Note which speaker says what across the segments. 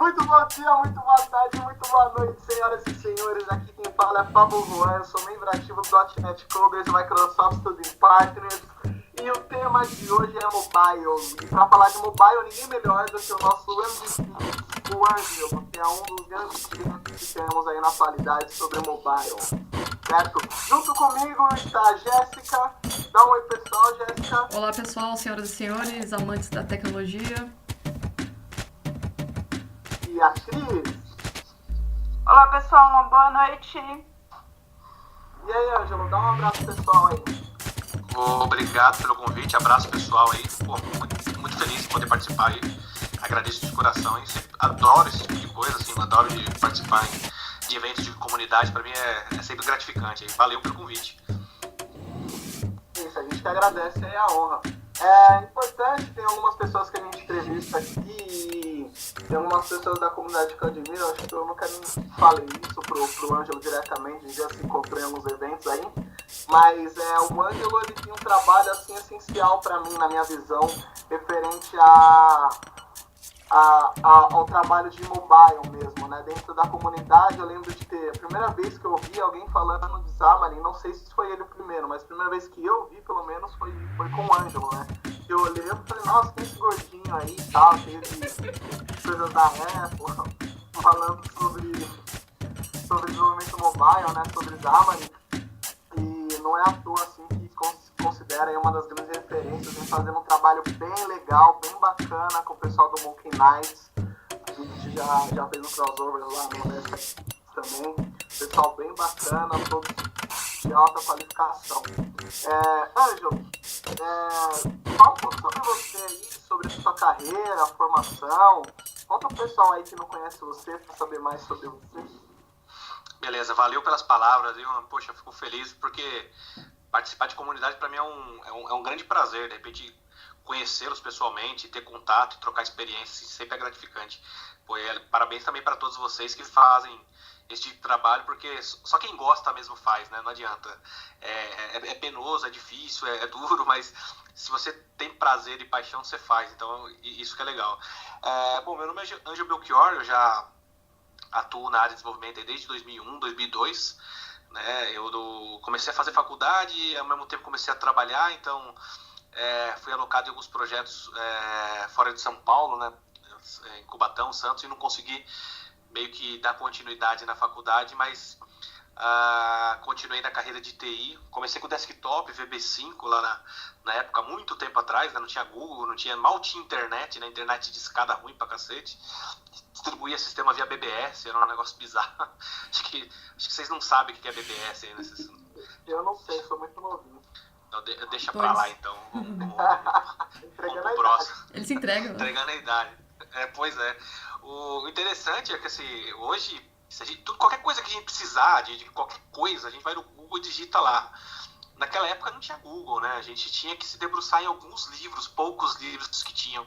Speaker 1: Muito bom dia, muito boa tarde, muito boa noite, senhoras e senhores. Aqui quem fala é Pablo Juan, eu sou membro ativo do .NET Coders, Microsoft Student Partners. E o tema de hoje é mobile. E para falar de mobile, ninguém melhor do que o nosso MVP, o Ângelo, que é um dos grandes clientes que temos aí na atualidade sobre mobile. Certo? Junto comigo está a Jéssica. Dá um oi, pessoal, Jéssica.
Speaker 2: Olá, pessoal, senhoras e senhores, amantes da tecnologia.
Speaker 1: E a Cris.
Speaker 3: Olá, pessoal, uma boa noite.
Speaker 1: E aí, Ângelo, dá um abraço pessoal aí.
Speaker 4: Obrigado pelo convite, abraço pessoal aí. Pô, muito feliz em poder participar aí. Agradeço de coração, hein? Adoro esse tipo de coisa, assim, adoro de participar de eventos de comunidade, pra mim é sempre gratificante. Valeu pelo convite.
Speaker 1: Isso, a gente que agradece aí a honra. É importante, tem algumas pessoas que a gente entrevista aqui, tem algumas pessoas da comunidade que eu admiro, acho que eu nunca nem falei isso pro Ângelo diretamente, a gente já se encontrou em alguns eventos aí, mas o Ângelo ele tem um trabalho assim essencial para mim, na minha visão, referente ao trabalho de mobile mesmo, né? Dentro da comunidade, eu lembro de ter, a primeira vez que eu ouvi alguém falando de Xamarin, não sei se foi ele o primeiro, mas a primeira vez que eu vi, pelo menos, foi com o Ângelo, né? Eu olhei e falei, nossa, tem esse gordinho aí e tal, teve coisas da Apple, falando sobre desenvolvimento mobile, né? Sobre Xamarin, e não é à toa, assim, que considera aí uma das grandes referências em fazer um trabalho bem legal, bem bacana com o pessoal do Monkey Knights. A gente já fez um crossover lá no Nest também. Pessoal bem bacana, todos de alta qualificação. Ângelo, fala um pouco sobre você aí, sobre a sua carreira, a formação. Conta pro pessoal aí que não conhece você para saber mais sobre você.
Speaker 4: Beleza, valeu pelas palavras, viu? Poxa, fico feliz porque participar de comunidade para mim é um grande prazer, de repente conhecê-los pessoalmente, ter contato, trocar experiências, sempre é gratificante. Pô, parabéns também para todos vocês que fazem esse tipo de trabalho, porque só quem gosta mesmo faz, né? Não adianta. É penoso, é difícil, é duro, mas se você tem prazer e paixão, você faz. Então, isso que é legal. Bom, meu nome é Ângelo Belchior, eu já atuo na área de desenvolvimento desde 2001, 2002. Né, eu comecei a fazer faculdade e ao mesmo tempo comecei a trabalhar, então fui alocado em alguns projetos fora de São Paulo, né, em Cubatão, Santos, e não consegui meio que dar continuidade na faculdade, mas continuei na carreira de TI. Comecei com desktop, VB5 lá na época, muito tempo atrás, né, não tinha Google, mal tinha internet, né, internet de escada ruim pra cacete. Distribuía sistema via BBS, era um negócio bizarro. Acho que vocês não sabem o que é BBS ainda.
Speaker 1: Eu não sei, sou muito novinho.
Speaker 4: Então, deixa pra lá, então.
Speaker 1: Entregando a
Speaker 4: próximo.
Speaker 2: Idade. Ele se entrega, né?
Speaker 4: Entregando a idade. Pois é. O interessante é que assim, hoje, qualquer coisa que a gente precisar, de qualquer coisa, a gente vai no Google e digita lá. Naquela época não tinha Google, né? A gente tinha que se debruçar em alguns livros, poucos livros que tinham.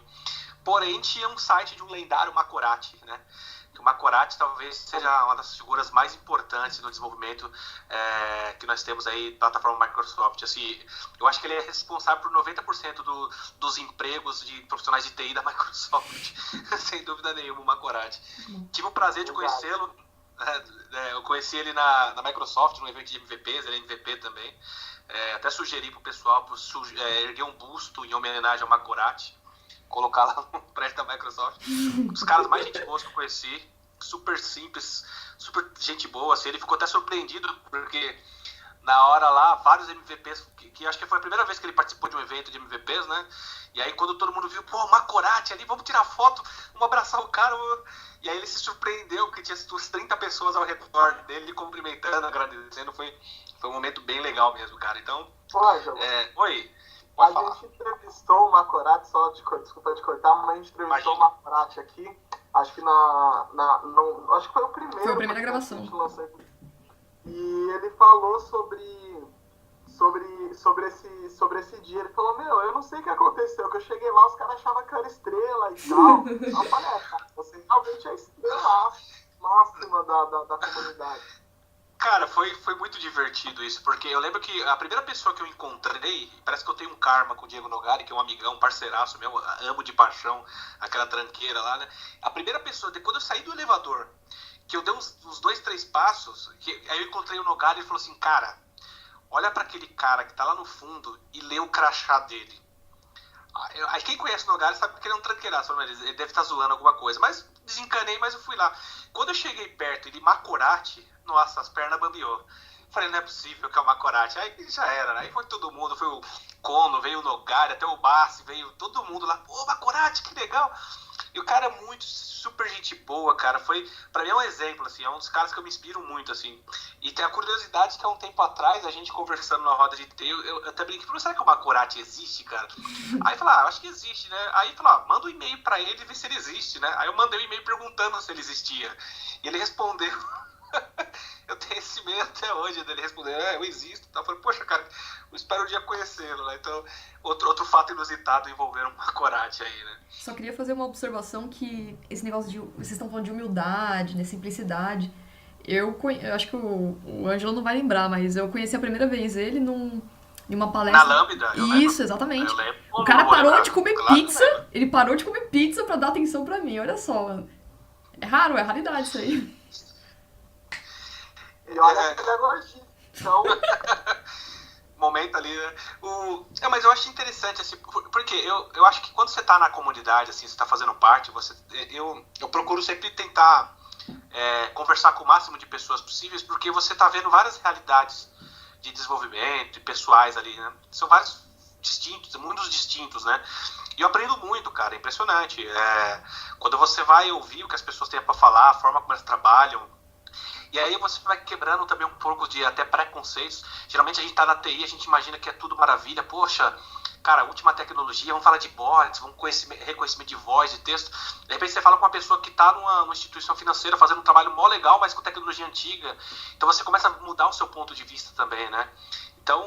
Speaker 4: Porém, tinha um site de um lendário Macorati, né? O Macorati talvez seja uma das figuras mais importantes no desenvolvimento que nós temos aí, plataforma Microsoft. Assim, eu acho que ele é responsável por 90% dos empregos de profissionais de TI da Microsoft, sem dúvida nenhuma, o Macorati. Tive o prazer de conhecê-lo. Eu conheci ele na Microsoft, no evento de MVPs, ele é MVP também. Até sugeri para o pessoal erguer um busto em homenagem ao Macorati, colocar lá no prédio da Microsoft. Os caras mais gente boas que eu conheci, super simples, super gente boa, assim. Ele ficou até surpreendido, porque na hora lá, vários MVPs, que acho que foi a primeira vez que ele participou de um evento de MVPs, né? E aí quando todo mundo viu, pô, Macorati ali, vamos tirar foto, vamos abraçar o cara. E aí ele se surpreendeu, que tinha umas 30 pessoas ao redor dele, cumprimentando, agradecendo. Foi um momento bem legal mesmo, cara. Então, oi.
Speaker 1: A gente entrevistou o Macorati, desculpa te cortar, mas a gente entrevistou o Macorati aqui, acho que acho que foi o primeiro.
Speaker 2: Foi a primeira gravação.
Speaker 1: E ele falou sobre esse dia. Ele falou, eu não sei o que aconteceu, que eu cheguei lá, os caras achavam que eu era estrela e tal. Eu falei, cara, você realmente é a estrela máxima da comunidade.
Speaker 4: Cara, foi muito divertido isso, porque eu lembro que a primeira pessoa que eu encontrei, parece que eu tenho um karma com o Diego Nogari, que é um amigão, um parceiraço meu, amo de paixão, aquela tranqueira lá, né? A primeira pessoa, depois eu saí do elevador, que eu dei uns 2, 3 passos, aí eu encontrei o Nogari e ele falou assim, cara, olha pra aquele cara que tá lá no fundo e lê o crachá dele. Aí quem conhece o Nogari sabe que ele é um tranqueiraço, ele deve estar zoando alguma coisa, mas desencanei, mas eu fui lá. Quando eu cheguei perto, ele Macorati, nossa, as pernas bambiou. Falei, não é possível que é o Macorati. Aí já era, né? Aí foi todo mundo, foi o Kono, veio o Nogari, até o Bassi, veio todo mundo lá. Pô, Macorati, que legal. E o cara é muito, super gente boa, cara. Pra mim é um exemplo, assim, é um dos caras que eu me inspiro muito, assim. E tem a curiosidade que há um tempo atrás, a gente conversando na roda de T, eu até brinquei, será que o Macorati existe, cara? Aí eu falei, acho que existe, né? Aí eu falei, manda um e-mail pra ele e vê se ele existe, né? Aí eu mandei um e-mail perguntando se ele existia. E ele respondeu... Eu tenho esse e-mail até hoje dele responder, eu existo. Eu falei, poxa, cara, eu espero um dia conhecê-lo, né? Então, outro fato inusitado envolvendo um Macorati aí, né?
Speaker 2: Só queria fazer uma observação que esse negócio de... Vocês estão falando de humildade, né, simplicidade. Eu acho que o Ângelo não vai lembrar, mas eu conheci a primeira vez ele em uma palestra...
Speaker 4: Na Lambda?
Speaker 2: Isso, exatamente.
Speaker 4: Eu lembro.
Speaker 2: O cara parou de comer
Speaker 4: claro,
Speaker 2: pizza, ele parou de comer pizza pra dar atenção pra mim, olha só, mano. É raro, é raridade isso aí.
Speaker 1: E olha que ele é gordinho. Então,
Speaker 4: momento ali, né? Mas eu acho interessante, assim, porque eu acho que quando você tá na comunidade, assim, você tá fazendo parte, eu procuro sempre tentar conversar com o máximo de pessoas possíveis, porque você tá vendo várias realidades de desenvolvimento, de pessoais ali, né? São vários mundos distintos, né? E eu aprendo muito, cara, é impressionante. Quando você vai ouvir o que as pessoas têm para falar, a forma como elas trabalham, e aí você vai quebrando também um pouco de até preconceitos. Geralmente a gente tá na TI, a gente imagina que é tudo maravilha. Poxa, cara, última tecnologia, vamos falar de bots, vamos reconhecimento de voz, de texto. De repente você fala com uma pessoa que tá numa instituição financeira fazendo um trabalho mó legal, mas com tecnologia antiga. Então você começa a mudar o seu ponto de vista também, né? Então,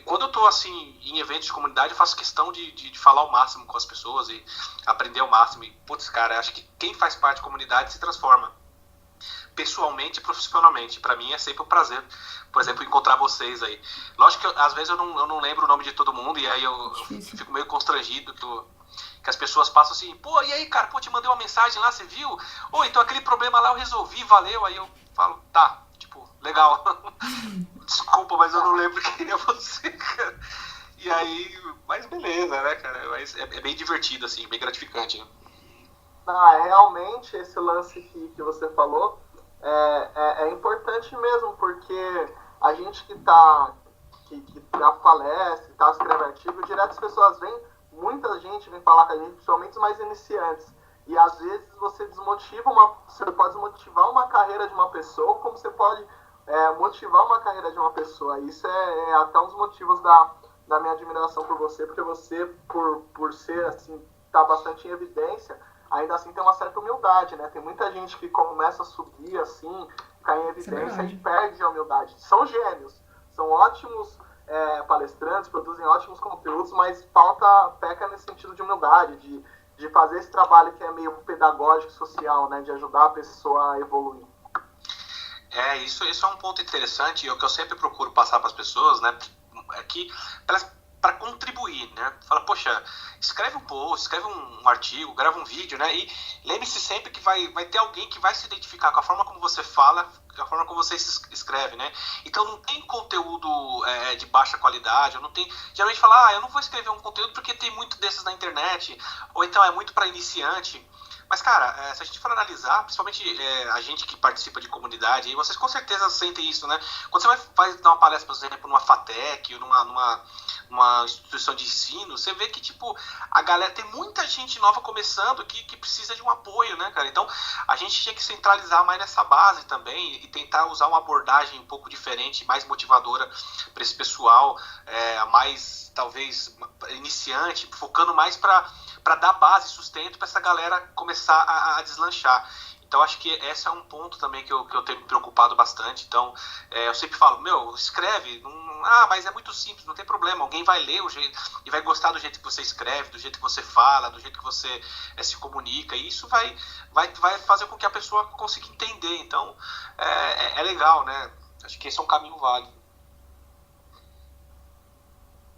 Speaker 4: quando eu tô assim, em eventos de comunidade, eu faço questão de falar o máximo com as pessoas e aprender o máximo. E, putz, cara, acho que quem faz parte da comunidade se transforma. Pessoalmente e profissionalmente. Pra mim é sempre um prazer, por exemplo, encontrar vocês aí. Lógico que às vezes eu não lembro o nome de todo mundo e aí eu fico meio constrangido que as pessoas passam assim, pô, e aí, cara, te mandei uma mensagem lá, você viu? Ou então aquele problema lá eu resolvi, valeu. Aí eu falo, tá, tipo, legal. Desculpa, mas eu não lembro quem é você, cara. E aí, mas beleza, né, cara? Mas é bem divertido, assim, bem gratificante, né?
Speaker 1: Realmente esse lance que você falou é importante mesmo, porque a gente que dá palestra, que escreve artigo, direto as pessoas vêm, muita gente vem falar com a gente, principalmente os mais iniciantes, e às vezes você pode desmotivar uma carreira de uma pessoa, como você pode motivar uma carreira de uma pessoa. Isso é até um dos motivos da minha admiração por você, porque você, por ser assim, tá bastante em evidência, ainda assim tem uma certa humildade, né? Tem muita gente que começa a subir assim, cai em evidência e perde a humildade. São gênios, são ótimos palestrantes, produzem ótimos conteúdos, mas peca nesse sentido de humildade, de fazer esse trabalho que é meio pedagógico, social, né? De ajudar a pessoa a evoluir.
Speaker 4: Isso é um ponto interessante, e o que eu sempre procuro passar para as pessoas, né? É que para contribuir, né? Fala, poxa, escreve um post, escreve um artigo, grava um vídeo, né? E lembre-se sempre que vai ter alguém que vai se identificar com a forma como você fala, com a forma como você escreve, né? Então não tem conteúdo de baixa qualidade, eu não tenho... Geralmente fala, eu não vou escrever um conteúdo porque tem muito desses na internet, ou então é muito para iniciante. Mas, cara, se a gente for analisar, principalmente a gente que participa de comunidade, aí vocês com certeza sentem isso, né? Quando você vai dar uma palestra, por exemplo, numa FATEC, ou numa instituição de ensino, você vê que, tipo, a galera, tem muita gente nova começando que precisa de um apoio, né, cara? Então, a gente tinha que centralizar mais nessa base também e tentar usar uma abordagem um pouco diferente, mais motivadora para esse pessoal, mais, talvez, iniciante, focando mais para dar base e sustento para essa galera começar a deslanchar. Então, acho que esse é um ponto também que eu tenho me preocupado bastante. Então, eu sempre falo, escreve, mas é muito simples, não tem problema. Alguém vai ler o jeito e vai gostar do jeito que você escreve, do jeito que você fala, do jeito que você se comunica. E isso vai fazer com que a pessoa consiga entender. Então, é legal, né? Acho que esse é um caminho válido.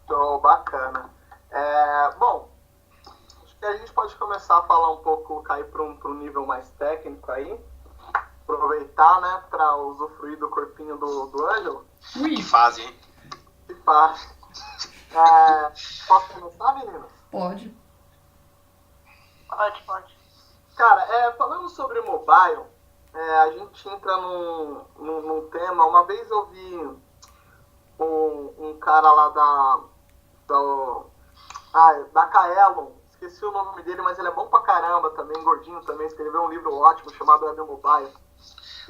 Speaker 1: Então, bacana. Bom, acho que a gente pode começar a falar um pouco, cair para um nível mais técnico aí. Aproveitar, né, para usufruir do corpinho do Ângelo.
Speaker 4: Que fase, hein?
Speaker 1: Que fase. Posso começar, meninas?
Speaker 2: Pode.
Speaker 3: Pode.
Speaker 1: Cara, falando sobre mobile, a gente entra num tema. Uma vez eu vi um cara lá da Kaelon, esqueci o nome dele, mas ele é bom pra caramba também, gordinho também, escreveu um livro ótimo chamado Web Mobile.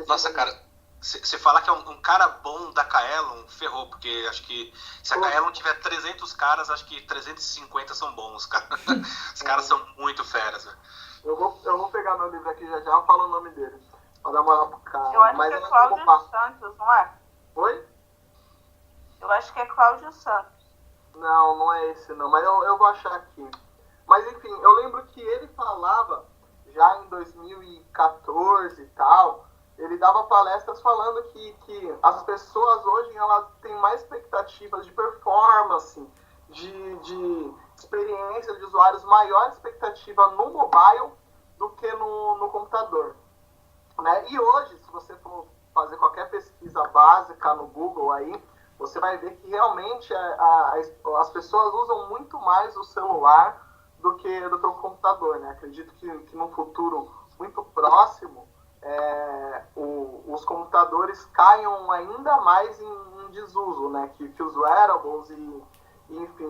Speaker 4: Nossa, cara, você falar que é um cara bom da Kaelon, ferrou, porque acho que se a Kaelon tiver 300 caras, acho que 350 são bons, cara. Os caras são muito feras, velho.
Speaker 1: Eu vou pegar meu livro aqui já eu falo o nome dele, pra dar moral pro cara.
Speaker 3: Eu acho
Speaker 1: mas
Speaker 3: que é Cláudio Santos, não é?
Speaker 1: Oi?
Speaker 3: Eu acho que é Cláudio Santos.
Speaker 1: Não é esse não, mas eu vou achar aqui. Mas enfim, eu lembro que ele falava, já em 2014 e tal, ele dava palestras falando que as pessoas hoje elas têm mais expectativas de performance, de experiência de usuários, maior expectativa no mobile do que no computador. Né? E hoje, se você for fazer qualquer pesquisa básica no Google aí, você vai ver que realmente as pessoas usam muito mais o celular do que o computador, né? Acredito que num futuro muito próximo os computadores caiam ainda mais em desuso, né? Que os wearables e enfim,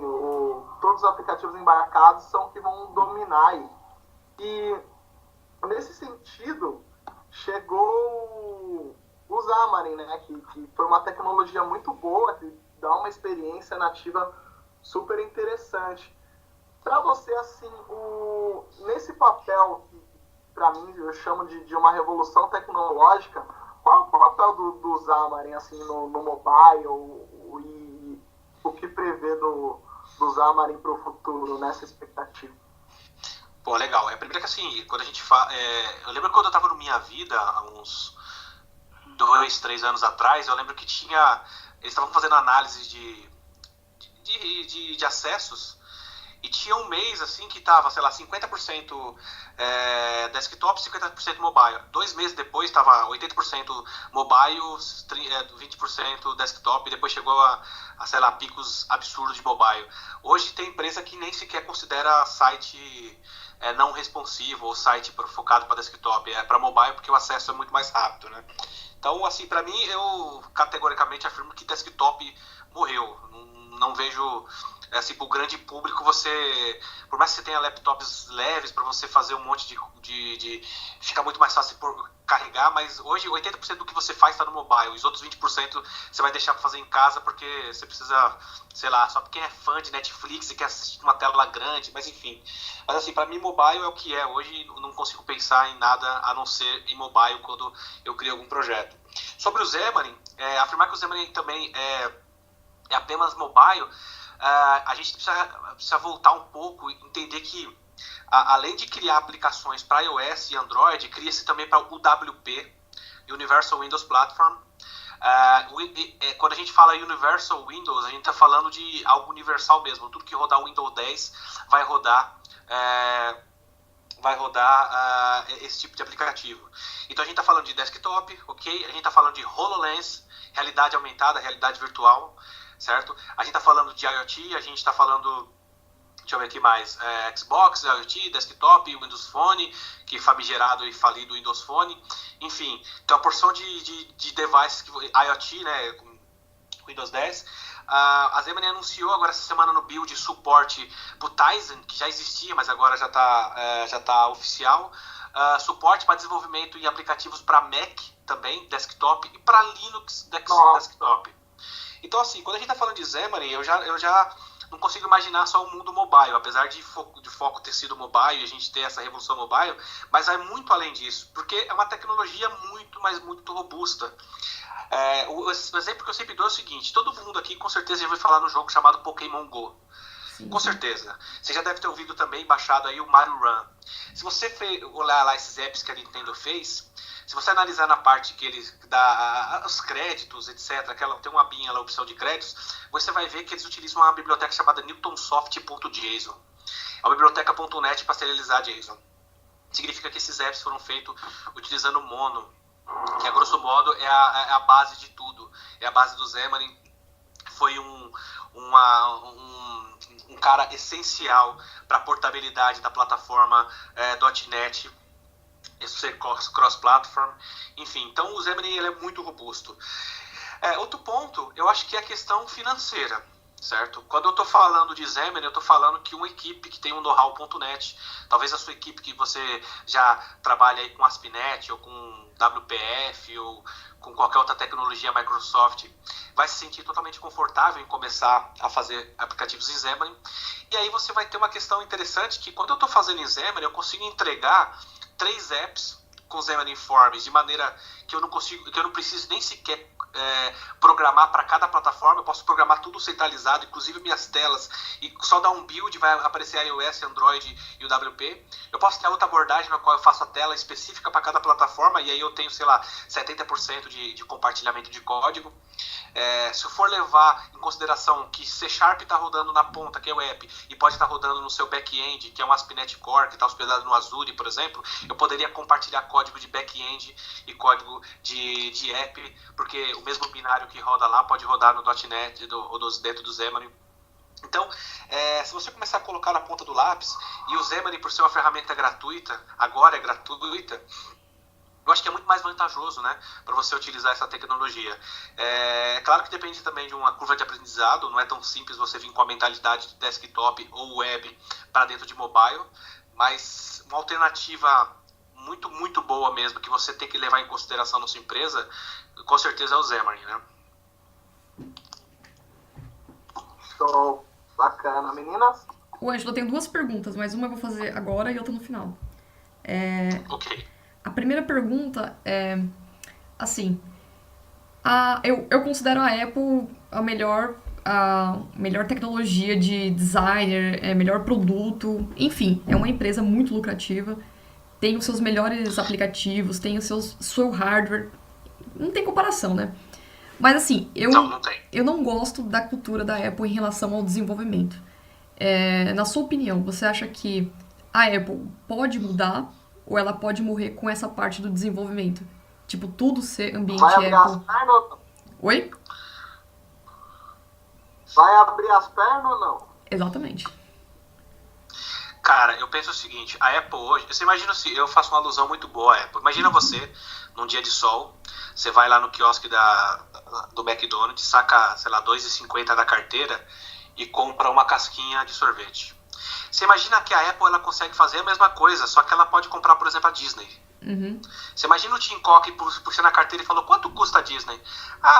Speaker 1: todos os aplicativos embarcados são que vão dominar aí. E nesse sentido, chegou o Xamarin, né? Que foi uma tecnologia muito boa, que dá uma experiência nativa super interessante. Para você, assim, nesse papel que, para mim, eu chamo de uma revolução tecnológica, qual é o papel do Xamarin, assim, no mobile e o que prevê do Xamarin para o futuro, nessa expectativa?
Speaker 4: Pô, legal. Primeiro que, assim, quando a gente fala... eu lembro quando eu tava no Minha Vida, há uns 2, 3 anos atrás, eu lembro que eles estavam fazendo análise de acessos. E tinha um mês, assim, que tava, sei lá, 50% desktop, 50% mobile. 2 meses depois tava 80% mobile, 20% desktop, e depois chegou sei lá, picos absurdos de mobile. Hoje tem empresa que nem sequer considera site não responsivo ou site focado para desktop. É para mobile porque o acesso é muito mais rápido, né? Então, assim, para mim, eu categoricamente afirmo que desktop morreu. Não vejo... assim, para o grande público, por mais que você tenha laptops leves para você fazer um monte de fica muito mais fácil por carregar, mas hoje 80% do que você faz está no mobile, os outros 20% você vai deixar para fazer em casa porque você precisa, sei lá, só porque é fã de Netflix e quer assistir uma tela grande, mas enfim. Mas assim, para mim mobile é o que é hoje, não consigo pensar em nada a não ser em mobile quando eu crio algum projeto. Sobre o Xamarin, afirmar que o Xamarin também é apenas mobile, a gente precisa voltar um pouco e entender que, além de criar aplicações para iOS e Android, cria-se também para o UWP, Universal Windows Platform. Quando a gente fala Universal Windows, a gente está falando de algo universal mesmo. Tudo que rodar o Windows 10 vai rodar esse tipo de aplicativo. Então a gente está falando de desktop, ok? A gente está falando de HoloLens, realidade aumentada, realidade virtual, certo? A gente está falando de IoT, a gente está falando, deixa eu ver aqui mais, Xbox, IoT, desktop, Windows Phone, que famigerado e falido Windows Phone, enfim, tem uma porção de devices, IoT, né, com Windows 10. A Xamarin anunciou agora essa semana no build suporte para o Tizen, que já existia, mas agora já tá oficial. Suporte para desenvolvimento em aplicativos para Mac também, desktop, e para Linux desktop. Então, assim, quando a gente está falando de Xamarin, eu já não consigo imaginar só o mundo mobile, apesar de foco ter sido mobile e a gente ter essa revolução mobile, mas vai muito além disso, porque é uma tecnologia muito, mas muito robusta. O exemplo que eu sempre dou é o seguinte: todo mundo aqui com certeza já ouviu falar no jogo chamado Pokémon Go.
Speaker 2: Sim,
Speaker 4: Com
Speaker 2: sim.
Speaker 4: certeza. Você já deve ter ouvido também, baixado aí o Mario Run. Se você olhar lá esses apps que a Nintendo fez, se você analisar na parte que eles dá os créditos, etc., tem uma abinha lá, opção de créditos, você vai ver que eles utilizam uma biblioteca chamada newtonsoft.json. É uma biblioteca .NET para serializar JSON. Significa que esses apps foram feitos utilizando Mono, que a grosso modo é a base de tudo. É a base do Xamarin. Foi um cara essencial para a portabilidade da plataforma .NET, isso ser cross-platform, enfim. Então o Xamarin ele é muito robusto. Outro ponto, eu acho que é a questão financeira, certo? Quando eu estou falando de Xamarin, eu estou falando que uma equipe que tem um know-how.net, talvez a sua equipe que você já trabalha aí com ASP.NET ou com WPF ou com qualquer outra tecnologia Microsoft, vai se sentir totalmente confortável em começar a fazer aplicativos em Xamarin. E aí você vai ter uma questão interessante que quando eu estou fazendo em Xamarin, eu consigo entregar 3 apps com Xamarin Forms de maneira que eu não preciso nem sequer programar para cada plataforma. Eu posso programar tudo centralizado, inclusive minhas telas, e só dar um build, vai aparecer iOS, Android e o WP. Eu posso ter outra abordagem na qual eu faço a tela específica para cada plataforma, e aí eu tenho, sei lá, 70% de compartilhamento de código. Se eu for levar em consideração que C# está rodando na ponta, que é o app, e pode estar rodando no seu back-end, que é um ASP.NET Core, que está hospedado no Azure, por exemplo, eu poderia compartilhar código de back-end e código de app, porque o mesmo binário que roda lá pode rodar no .NET ou dentro do Xamarin. Então, se você começar a colocar na ponta do lápis, e o Xamarin, por ser uma ferramenta gratuita, agora é gratuita, eu acho que é muito mais vantajoso, né, para você utilizar essa tecnologia. Claro que depende também de uma curva de aprendizado, não é tão simples você vir com a mentalidade de desktop ou web para dentro de mobile, mas uma alternativa muito, muito boa mesmo, que você tem que levar em consideração na sua empresa, com certeza é o Xamarin, né?
Speaker 1: Show. Bacana. Meninas?
Speaker 2: O Ângelo, eu tenho 2 perguntas, mas uma eu vou fazer agora e outra no final.
Speaker 4: Ok.
Speaker 2: A primeira pergunta é, assim, eu considero a Apple a melhor tecnologia de designer, melhor produto, enfim, é uma empresa muito lucrativa, tem os seus melhores aplicativos, tem o seu hardware, não tem comparação, né? Mas assim,
Speaker 4: Não tem.
Speaker 2: eu não gosto da cultura da Apple em relação ao desenvolvimento. Na sua opinião, você acha que a Apple pode mudar ou ela pode morrer com essa parte do desenvolvimento? Tipo, tudo ser ambiente
Speaker 1: Vai abrir as
Speaker 2: Apple.
Speaker 1: pernas ou não?
Speaker 2: Oi?
Speaker 1: Vai abrir as pernas ou não?
Speaker 2: Exatamente.
Speaker 4: Cara, eu penso o seguinte, a Apple hoje, você imagina se eu faço uma alusão muito boa à Apple. Imagina você, num dia de sol, você vai lá no quiosque do McDonald's, saca, sei lá, R$2,50 da carteira e compra uma casquinha de sorvete. Você imagina que a Apple ela consegue fazer a mesma coisa, só que ela pode comprar, por exemplo, a Disney.
Speaker 2: Uhum.
Speaker 4: Você imagina o Tim Cook puxando a carteira e falou, quanto custa a Disney?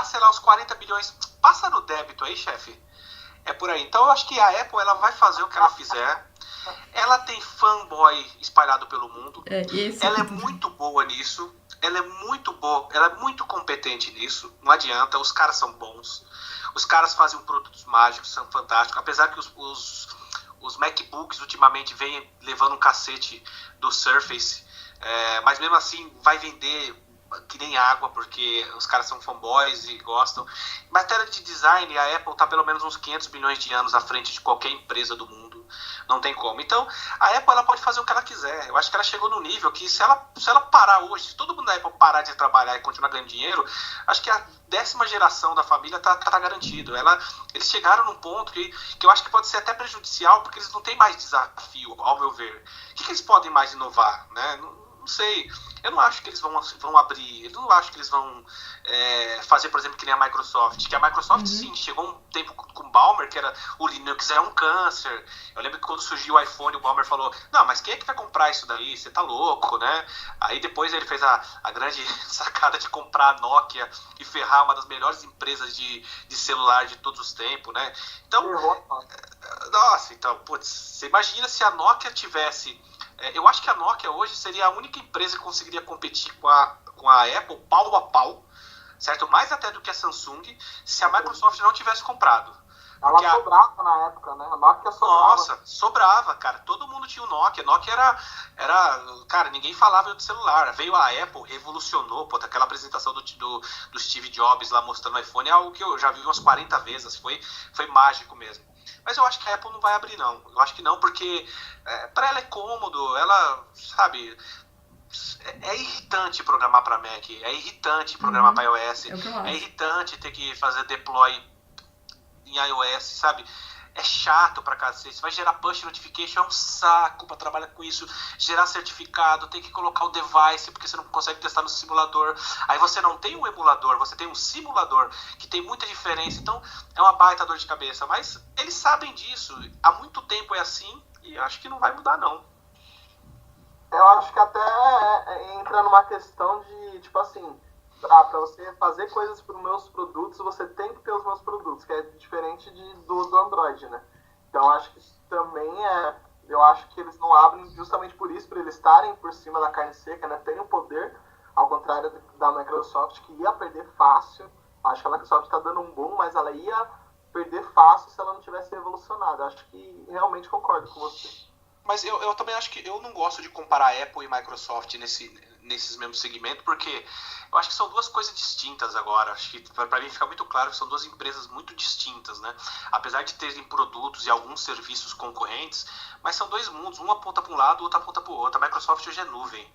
Speaker 4: Sei lá, uns 40 bilhões. Passa no débito aí, chefe. É por aí. Então eu acho que a Apple ela vai fazer o que ela fizer. Ela tem fanboy espalhado pelo mundo. Ela é muito boa nisso. Ela é muito boa, ela é muito competente nisso. Não adianta, os caras são bons. Os caras fazem produtos mágicos, são fantásticos. Apesar que os MacBooks ultimamente vêm levando um cacete do Surface, mas mesmo assim vai vender que nem água, porque os caras são fanboys e gostam. Em matéria de design, a Apple está pelo menos uns 500 bilhões de anos à frente de qualquer empresa do mundo. Não tem como. Então, a Apple ela pode fazer o que ela quiser. Eu acho que ela chegou no nível que se ela parar hoje, se todo mundo da Apple parar de trabalhar e continuar ganhando dinheiro, acho que a 10ª geração da família tá garantido. Eles chegaram num ponto que eu acho que pode ser até prejudicial, porque eles não têm mais desafio, ao meu ver. O que eles podem mais inovar, né? Não sei. Eu não acho que eles vão abrir, eu não acho que eles vão fazer, por exemplo, que nem a Microsoft. Que a Microsoft, sim, chegou um tempo com o Ballmer, que era o Linux é um câncer. Eu lembro que quando surgiu o iPhone, o Ballmer falou, não, mas quem é que vai comprar isso daí? Você tá louco, né? Aí depois ele fez a grande sacada de comprar a Nokia e ferrar uma das melhores empresas de celular de todos os tempos, né? Então, nossa, então, putz, você imagina se a Nokia tivesse... Eu acho que a Nokia hoje seria a única empresa que conseguiria competir com a Apple pau a pau, certo? Mais até do que a Samsung, se a Microsoft não tivesse comprado.
Speaker 1: Ela
Speaker 4: Porque
Speaker 1: sobrava na época, né? A Nokia sobrava.
Speaker 4: Nossa, sobrava, cara. Todo mundo tinha o Nokia. Nokia cara, ninguém falava de celular. Veio a Apple, revolucionou, pô, aquela apresentação do Steve Jobs lá mostrando o iPhone, é algo que eu já vi umas 40 vezes. Foi mágico mesmo. Mas eu acho que a Apple não vai abrir, não. Eu acho que não, porque pra ela é cômodo, ela, sabe... É irritante programar para Mac, é irritante programar para iOS,
Speaker 2: É o que eu acho.
Speaker 4: é irritante ter que fazer deploy em iOS, sabe? É chato pra cacete. Vai gerar push notification, é um saco pra trabalhar com isso. Gerar certificado, tem que colocar o device, porque você não consegue testar no simulador. Aí você não tem um emulador, você tem um simulador, que tem muita diferença. Então é uma baita dor de cabeça. Mas eles sabem disso. Há muito tempo é assim e acho que não vai mudar, não.
Speaker 1: Eu acho que até entra numa questão de, tipo assim, pra você fazer coisas para os meus produtos, você tem que ter os meus produtos, que é diferente do Android, né? Então acho que isso também eu acho que eles não abrem justamente por isso, por eles estarem por cima da carne seca, né? Tem o poder, ao contrário da Microsoft, que ia perder fácil. Acho que a Microsoft está dando um boom, mas ela ia perder fácil se ela não tivesse evolucionado. Acho que realmente concordo com você.
Speaker 4: Mas eu também acho que eu não gosto de comparar Apple e Microsoft nesses mesmos segmentos, porque eu acho que são duas coisas distintas agora. Acho que para mim fica muito claro que são duas empresas muito distintas, né? Apesar de terem produtos e alguns serviços concorrentes, mas são dois mundos, um aponta para um lado, o outro aponta para o outro. A Microsoft hoje é nuvem.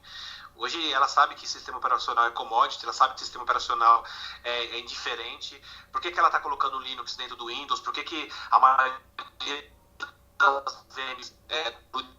Speaker 4: Hoje ela sabe que sistema operacional é commodity, ela sabe que sistema operacional é indiferente. Por que ela está colocando o Linux dentro do Windows? Por que a maioria das VMs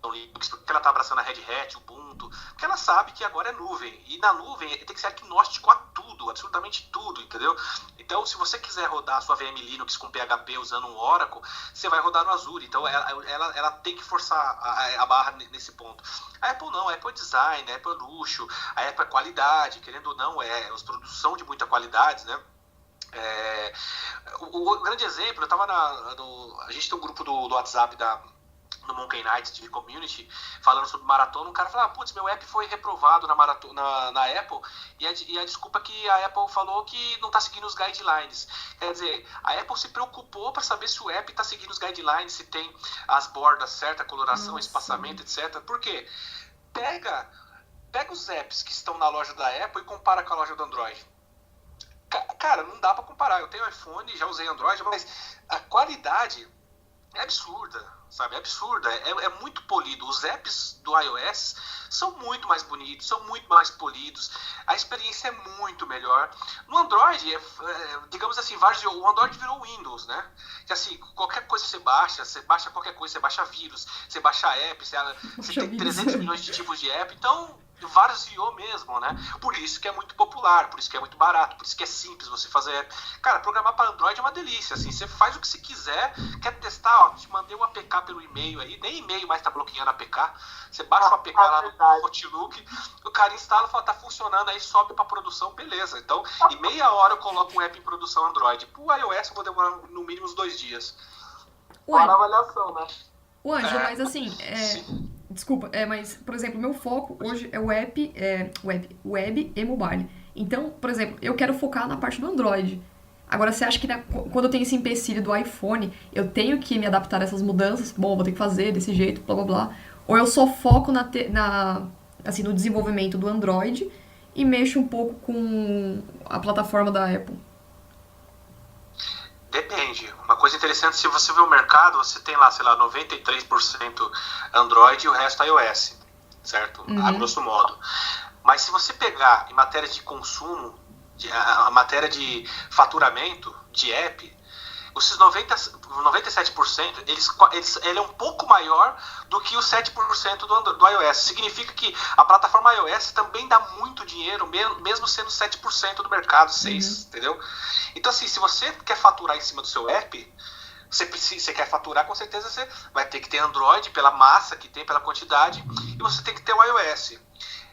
Speaker 4: do Linux, porque ela está abraçando a Red Hat, o Ubuntu, porque ela sabe que agora é nuvem, e na nuvem tem que ser agnóstico a tudo, absolutamente tudo, entendeu? Então, se você quiser rodar a sua VM Linux com PHP usando um Oracle, você vai rodar no Azure, então ela tem que forçar a barra nesse ponto. A Apple não, a Apple é design, a Apple é luxo, a Apple é qualidade, querendo ou não, os produtos são de muita qualidade, né? O grande exemplo, a gente tem um grupo do WhatsApp no Monkey Knight TV Community falando sobre maratona. Um cara fala, putz, meu app foi reprovado na Apple e a desculpa é que a Apple falou que não está seguindo os guidelines. Quer dizer, a Apple se preocupou para saber se o app está seguindo os guidelines, se tem as bordas certas, coloração, espaçamento, etc. Por quê? Pega os apps que estão na loja da Apple e compara com a loja do Android. Cara, não dá pra comparar. Eu tenho iPhone, já usei Android, mas a qualidade é absurda, sabe? É absurda. É muito polido. Os apps do iOS são muito mais bonitos, são muito mais polidos. A experiência é muito melhor. No Android, digamos assim, o Android virou Windows, né? Que assim, qualquer coisa você baixa qualquer coisa, você baixa vírus, você baixa app, você tem 300 milhões de tipos de app, então varziou mesmo, né? Por isso que é muito popular, por isso que é muito barato, por isso que é simples você fazer. Cara, programar para Android é uma delícia, assim, você faz o que você quiser, quer testar, ó, te mandei um APK pelo e-mail aí, nem e-mail mais tá bloqueando APK, você baixa o APK lá no Outlook, o cara instala e fala, tá funcionando, aí sobe pra produção, beleza. Então, em meia hora eu coloco um app em produção Android. Pro iOS eu vou demorar no mínimo uns 2 dias.
Speaker 1: Fora a avaliação, né?
Speaker 2: O Ângelo, mas assim, desculpa, mas, por exemplo, o meu foco hoje é web e mobile. Então, por exemplo, eu quero focar na parte do Android. Agora, você acha que quando eu tenho esse empecilho do iPhone, eu tenho que me adaptar a essas mudanças? Bom, vou ter que fazer desse jeito, blá blá blá. Ou eu só foco no desenvolvimento do Android e mexo um pouco com a plataforma da Apple?
Speaker 4: Depende. Uma coisa interessante, se você vê o mercado, você tem lá, sei lá, 93% Android e o resto iOS, certo? A grosso modo. Mas se você pegar em matéria de consumo, a matéria de faturamento de app, esses 97%, ele é um pouco maior do que os 7% do iOS. Significa que a plataforma iOS também dá muito dinheiro, mesmo sendo 7% do mercado, 6%, entendeu? Então, assim, se você quer faturar em cima do seu app, você quer faturar, com certeza você vai ter que ter Android pela massa que tem, pela quantidade, e você tem que ter o iOS.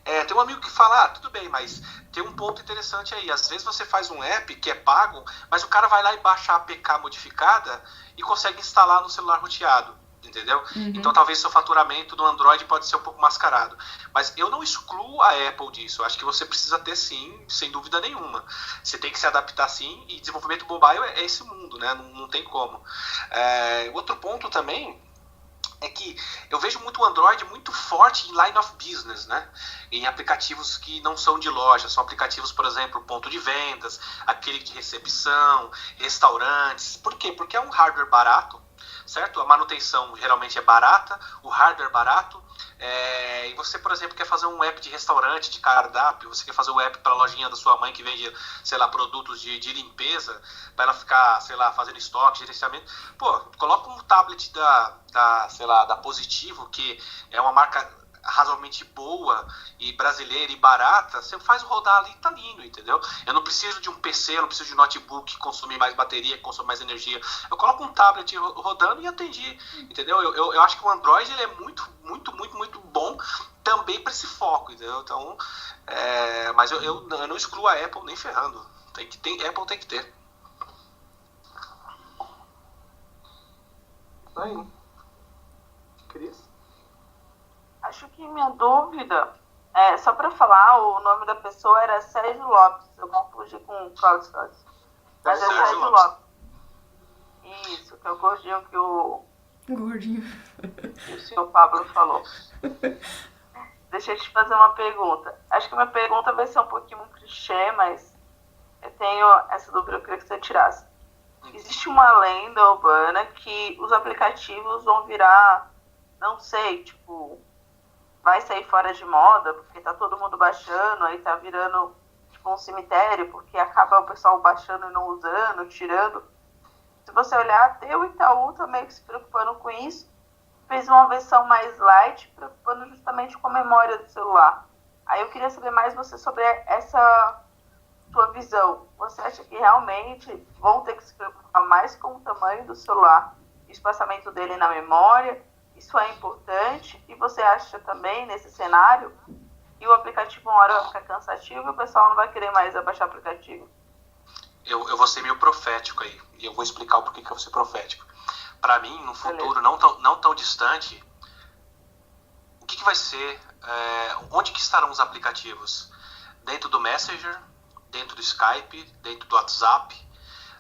Speaker 4: Tem um amigo que fala, tudo bem, mas tem um ponto interessante aí. Às vezes você faz um app que é pago, mas o cara vai lá e baixa a APK modificada e consegue instalar no celular roteado. entendeu? Então talvez seu faturamento no Android pode ser um pouco mascarado. Mas eu não excluo a Apple disso. Eu acho que você precisa ter sim, sem dúvida nenhuma. Você tem que se adaptar sim, e desenvolvimento mobile é esse mundo, né? Não tem como. Outro ponto também é que eu vejo muito o Android muito forte em line of business, né? Em aplicativos que não são de loja, são aplicativos, por exemplo, ponto de vendas, aquele de recepção, restaurantes. Por quê? Porque é um hardware barato, certo? A manutenção geralmente é barata, o hardware é barato. E você, por exemplo, quer fazer um app de restaurante, de cardápio, você quer fazer um app para a lojinha da sua mãe que vende, sei lá, produtos de limpeza, para ela ficar, sei lá, fazendo estoque, gerenciamento. Pô, coloca um tablet sei lá, da Positivo, que é uma marca razoavelmente boa e brasileira e barata, você faz rodar ali e tá lindo, entendeu? Eu não preciso de um PC, eu não preciso de um notebook que consome mais bateria, que consome mais energia. Eu coloco um tablet rodando e atendi, entendeu? Eu acho que o Android ele é muito, muito, muito, muito bom também para esse foco, entendeu? Então, mas eu não excluo a Apple nem ferrando. Apple tem que ter.
Speaker 1: Isso aí. Cris?
Speaker 3: Acho que minha dúvida, só para falar, o nome da pessoa era Sérgio Lopes. Eu confundi com o Cláudio Santos. Mas é Sérgio Lopes. Isso, que é o gordinho que o senhor Pablo falou. Deixa eu te fazer uma pergunta. Acho que minha pergunta vai ser um pouquinho clichê, mas eu tenho essa dúvida, eu queria que você tirasse. Existe uma lenda urbana que os aplicativos vão virar, não sei, tipo, vai sair fora de moda, porque tá todo mundo baixando, aí tá virando tipo um cemitério, porque acaba o pessoal baixando e não usando, tirando. Se você olhar, até o Itaú tá meio que se preocupando com isso, fez uma versão mais light, preocupando justamente com a memória do celular. Aí eu queria saber mais você sobre essa sua visão. Você acha que realmente vão ter que se preocupar mais com o tamanho do celular, o espaçamento dele na memória? Isso é importante? E você acha também, nesse cenário, que o aplicativo uma hora vai ficar cansativo e o pessoal não vai querer mais baixar o aplicativo?
Speaker 4: Eu vou ser meio profético aí, e eu vou explicar o porquê que eu vou ser profético. Para mim, no futuro não tão distante, o que vai ser, onde que estarão os aplicativos? Dentro do Messenger, dentro do Skype, dentro do WhatsApp,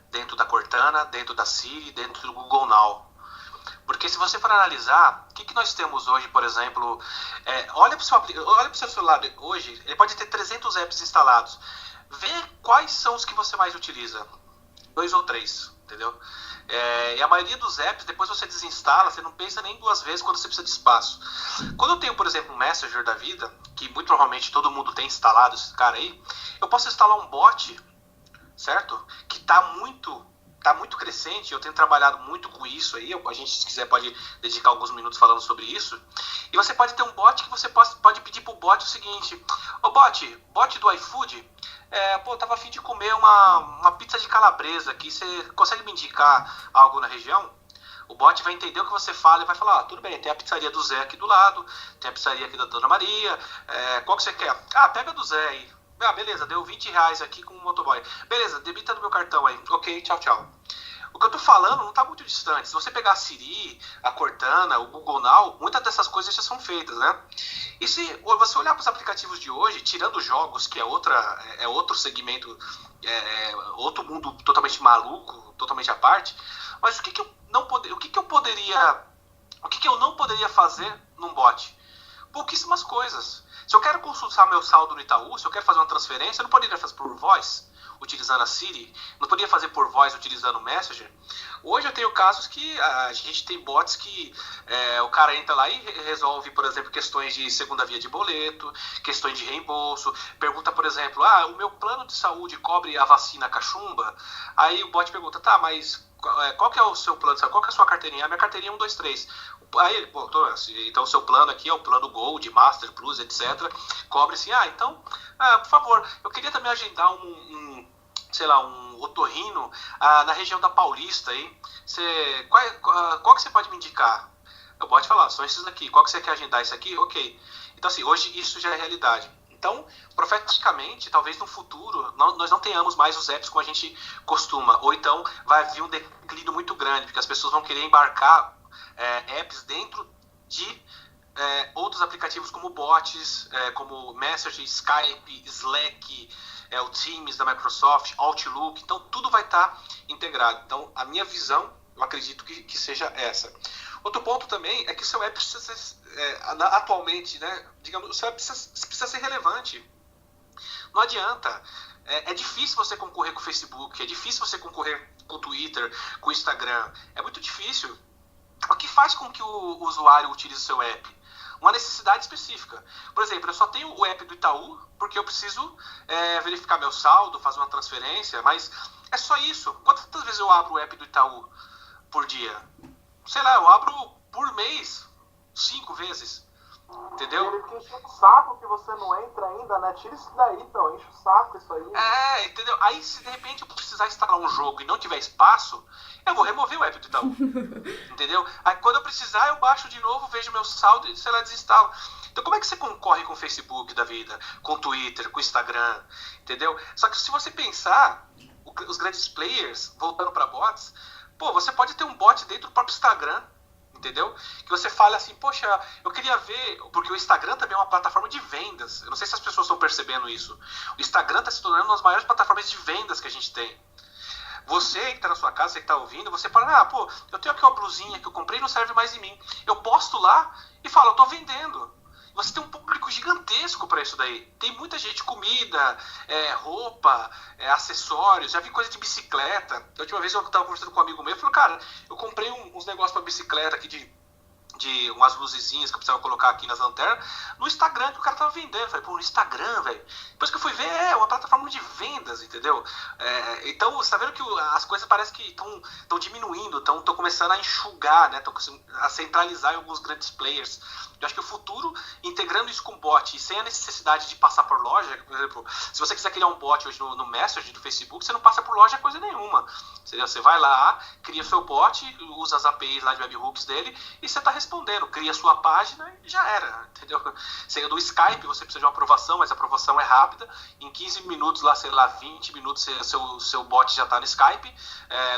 Speaker 4: dentro da Cortana, dentro da Siri, dentro do Google Now. Porque se você for analisar, o que nós temos hoje, por exemplo, olha para o seu celular hoje, ele pode ter 300 apps instalados. Vê quais são os que você mais utiliza. 2 ou 3, entendeu? E a maioria dos apps, depois você desinstala, você não pensa nem 2 vezes quando você precisa de espaço. Quando eu tenho, por exemplo, um Messenger da vida, que muito provavelmente todo mundo tem instalado esse cara aí, eu posso instalar um bot, certo? Que está muito crescente, eu tenho trabalhado muito com isso aí, a gente, se quiser, pode dedicar alguns minutos falando sobre isso. E você pode ter um bot que você pode pedir pro bot o seguinte: ô bot do iFood, tava a fim de comer uma pizza de calabresa aqui, você consegue me indicar algo na região? O bot vai entender o que você fala e vai falar: tudo bem, tem a pizzaria do Zé aqui do lado, tem a pizzaria aqui da Dona Maria, qual que você quer? Pega a do Zé aí. Beleza, deu R$20 aqui com o motoboy. Beleza, debita no meu cartão aí. Ok, tchau. O que eu tô falando não tá muito distante. Se você pegar a Siri, a Cortana, o Google Now, muitas dessas coisas já são feitas, né? E se você olhar para os aplicativos de hoje, tirando jogos, que é outro segmento, outro mundo totalmente maluco, totalmente à parte, mas o que eu não poderia fazer num bot? Pouquíssimas coisas. Se eu quero consultar meu saldo no Itaú, se eu quero fazer uma transferência, eu não poderia fazer por voz, utilizando a Siri, não poderia fazer por voz utilizando o Messenger. Hoje eu tenho casos que a gente tem bots que o cara entra lá e resolve, por exemplo, questões de segunda via de boleto, questões de reembolso, pergunta, por exemplo, o meu plano de saúde cobre a vacina cachumba? Aí o bot pergunta, tá, mas qual que é o seu plano de saúde? Qual que é a sua carteirinha? A minha carteirinha é 1, 2, 3. Aí ele, então o seu plano aqui é o plano Gold, Master, Plus, etc. Cobre-se, então, por favor, eu queria também agendar um otorrino na região da Paulista aí. Qual que você pode me indicar? Eu posso falar, são esses aqui. Qual que você quer agendar? Isso aqui? Ok. Então, assim, hoje isso já é realidade. Então, profeticamente, talvez no futuro nós não tenhamos mais os apps como a gente costuma. Ou então vai vir um declínio muito grande, porque as pessoas vão querer embarcar apps dentro de outros aplicativos como bots, como Messenger, Skype, Slack, o Teams da Microsoft, Outlook. Então, tudo vai estar integrado. Então, a minha visão, eu acredito que seja essa. Outro ponto também é que o seu app precisa ser, atualmente, né, digamos, o seu app precisa ser relevante. Não adianta. É difícil você concorrer com o Facebook, é difícil você concorrer com o Twitter, com o Instagram. É muito difícil. O que faz com que o usuário utilize o seu app? Uma necessidade específica. Por exemplo, eu só tenho o app do Itaú porque eu preciso verificar meu saldo, fazer uma transferência, mas é só isso. Quantas vezes eu abro o app do Itaú por dia? Sei lá, eu abro por mês 5 vezes. Entendeu?
Speaker 1: Ele fica enchendo o saco que você não entra ainda, né? Tira isso daí, então, enche o saco isso aí.
Speaker 4: Entendeu? Aí, se de repente eu precisar instalar um jogo e não tiver espaço, eu vou remover o app do Itaú. Entendeu? Aí, quando eu precisar, eu baixo de novo, vejo meu saldo e, sei lá, desinstalo. Então, como é que você concorre com o Facebook da vida? Com o Twitter, com o Instagram? Entendeu? Só que se você pensar, os grandes players, voltando para bots, você pode ter um bot dentro do próprio Instagram. Entendeu? Que você fala assim, poxa, eu queria ver, porque o Instagram também é uma plataforma de vendas. Eu não sei se as pessoas estão percebendo isso. O Instagram está se tornando uma das maiores plataformas de vendas que a gente tem. Você que está na sua casa, você que está ouvindo, você fala, eu tenho aqui uma blusinha que eu comprei e não serve mais em mim. Eu posto lá e falo, eu estou vendendo. Você tem um público gigantesco para isso daí. Tem muita gente, comida, roupa, acessórios. Já vi coisa de bicicleta. A última vez eu estava conversando com um amigo meu, eu falei, cara, eu comprei uns negócios para bicicleta aqui de umas luzezinhas que eu precisava colocar aqui nas lanternas, no Instagram que o cara tava vendendo. Eu falei, no Instagram, velho. Depois que eu fui ver, é uma plataforma de vendas, entendeu? Então, você tá vendo que as coisas parecem que estão diminuindo, estão começando a enxugar, né? Estão a centralizar em alguns grandes players. Eu acho que o futuro, integrando isso com bot e sem a necessidade de passar por loja, por exemplo, se você quiser criar um bot hoje no Messenger do Facebook, você não passa por loja coisa nenhuma. Entendeu? Você vai lá, cria seu bot, usa as APIs lá de webhooks dele e você está respondendo, cria sua página e já era, entendeu? Do Skype você precisa de uma aprovação, mas a aprovação é rápida, em 15 minutos lá, sei lá, 20 minutos seu bot já está no Skype.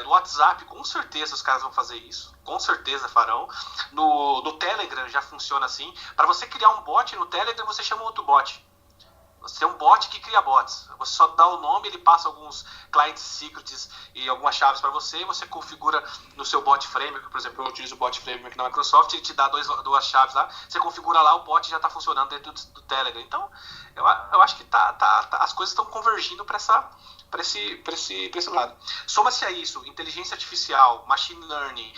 Speaker 4: No WhatsApp, com certeza os caras vão fazer isso, com certeza farão. No Telegram já funciona assim. Para você criar um bot no Telegram, você chama outro bot. Você tem um bot que cria bots. Você só dá o nome, ele passa alguns client secrets e algumas chaves para você, e você configura no seu bot framework. Por exemplo, eu utilizo o bot framework na Microsoft, ele te dá duas chaves lá, você configura lá, o bot já está funcionando dentro do Telegram. Então, eu acho que as coisas estão convergindo para esse lado. Soma-se a isso, inteligência artificial, machine learning,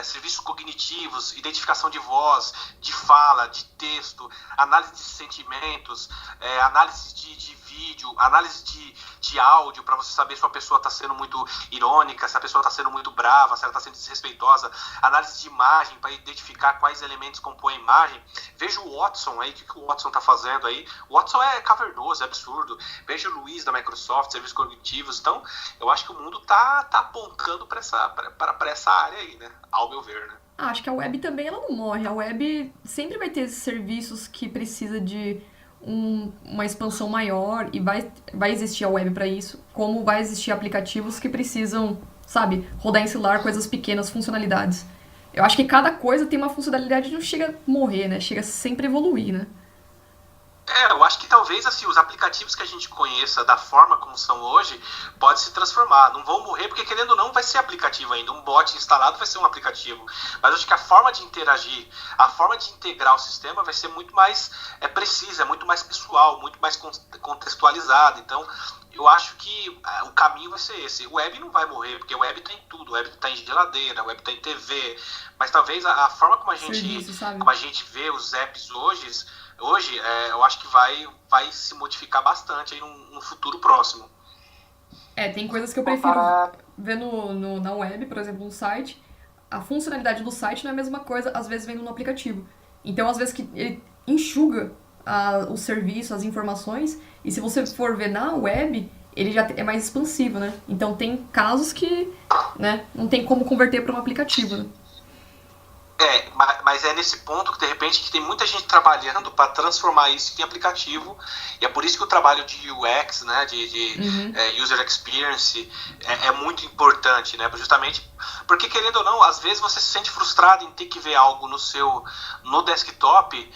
Speaker 4: serviços cognitivos, identificação de voz, de fala, de texto, análise de sentimentos, análise de vídeo, análise de áudio, para você saber se a pessoa está sendo muito irônica, se a pessoa está sendo muito brava, se ela está sendo desrespeitosa, análise de imagem, para identificar quais elementos compõem a imagem. Veja o Watson aí, o que o Watson está fazendo aí. O Watson é cavernoso, é absurdo. Veja o Luiz da Microsoft, serviços cognitivos. Então, eu acho que o mundo tá apontando para essa área aí, né? Ao meu ver, né?
Speaker 2: Acho que a web também ela não morre. A web sempre vai ter serviços que precisa de uma expansão maior e vai existir a web para isso, como vai existir aplicativos que precisam, sabe, rodar em celular coisas pequenas, funcionalidades. Eu acho que cada coisa tem uma funcionalidade que não chega a morrer, né? Chega a sempre evoluir, né?
Speaker 4: Eu acho que talvez assim, os aplicativos que a gente conheça da forma como são hoje, pode se transformar. Não vão morrer, porque querendo ou não, vai ser aplicativo ainda. Um bot instalado vai ser um aplicativo. Mas eu acho que a forma de interagir, a forma de integrar o sistema vai ser muito mais precisa, muito mais pessoal, muito mais contextualizada. Então, eu acho que o caminho vai ser esse. O web não vai morrer, porque o web tem tudo. O web está em geladeira, o web está em TV. Mas talvez a forma como a gente vê os apps hoje, eu acho que vai se modificar bastante aí num futuro próximo.
Speaker 2: Tem coisas que eu prefiro ver na web, por exemplo, no site. A funcionalidade do site não é a mesma coisa, às vezes, vendo no aplicativo. Então, às vezes, que ele enxuga o serviço, as informações, e se você for ver na web, ele já é mais expansivo, né? Então, tem casos que, né, não tem como converter para um aplicativo, né?
Speaker 4: Mas é nesse ponto que, de repente, que tem muita gente trabalhando para transformar isso em aplicativo, e é por isso que o trabalho de UX, né, de User Experience, é muito importante, né, justamente porque, querendo ou não, às vezes você se sente frustrado em ter que ver algo no desktop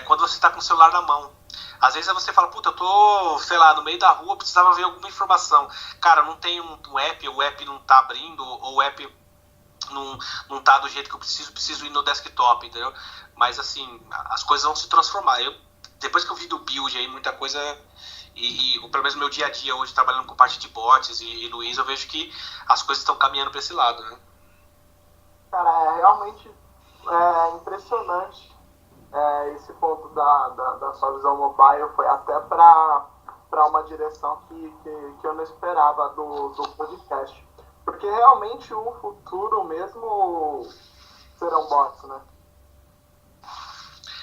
Speaker 4: quando você está com o celular na mão. Às vezes você fala, puta, eu tô, sei lá, no meio da rua, precisava ver alguma informação. Cara, não tem um app, o app não tá abrindo, ou o app não tá do jeito que eu preciso ir no desktop, entendeu? Mas assim, as coisas vão se transformar. Depois que eu vi do build aí, muita coisa, e pelo menos no meu dia a dia hoje, trabalhando com parte de bots e Luiz, eu vejo que as coisas estão caminhando para esse lado, né?
Speaker 1: Cara, é realmente impressionante esse ponto da sua visão mobile. Foi até para uma direção que eu não esperava do podcast. Porque realmente o futuro mesmo serão bots, né?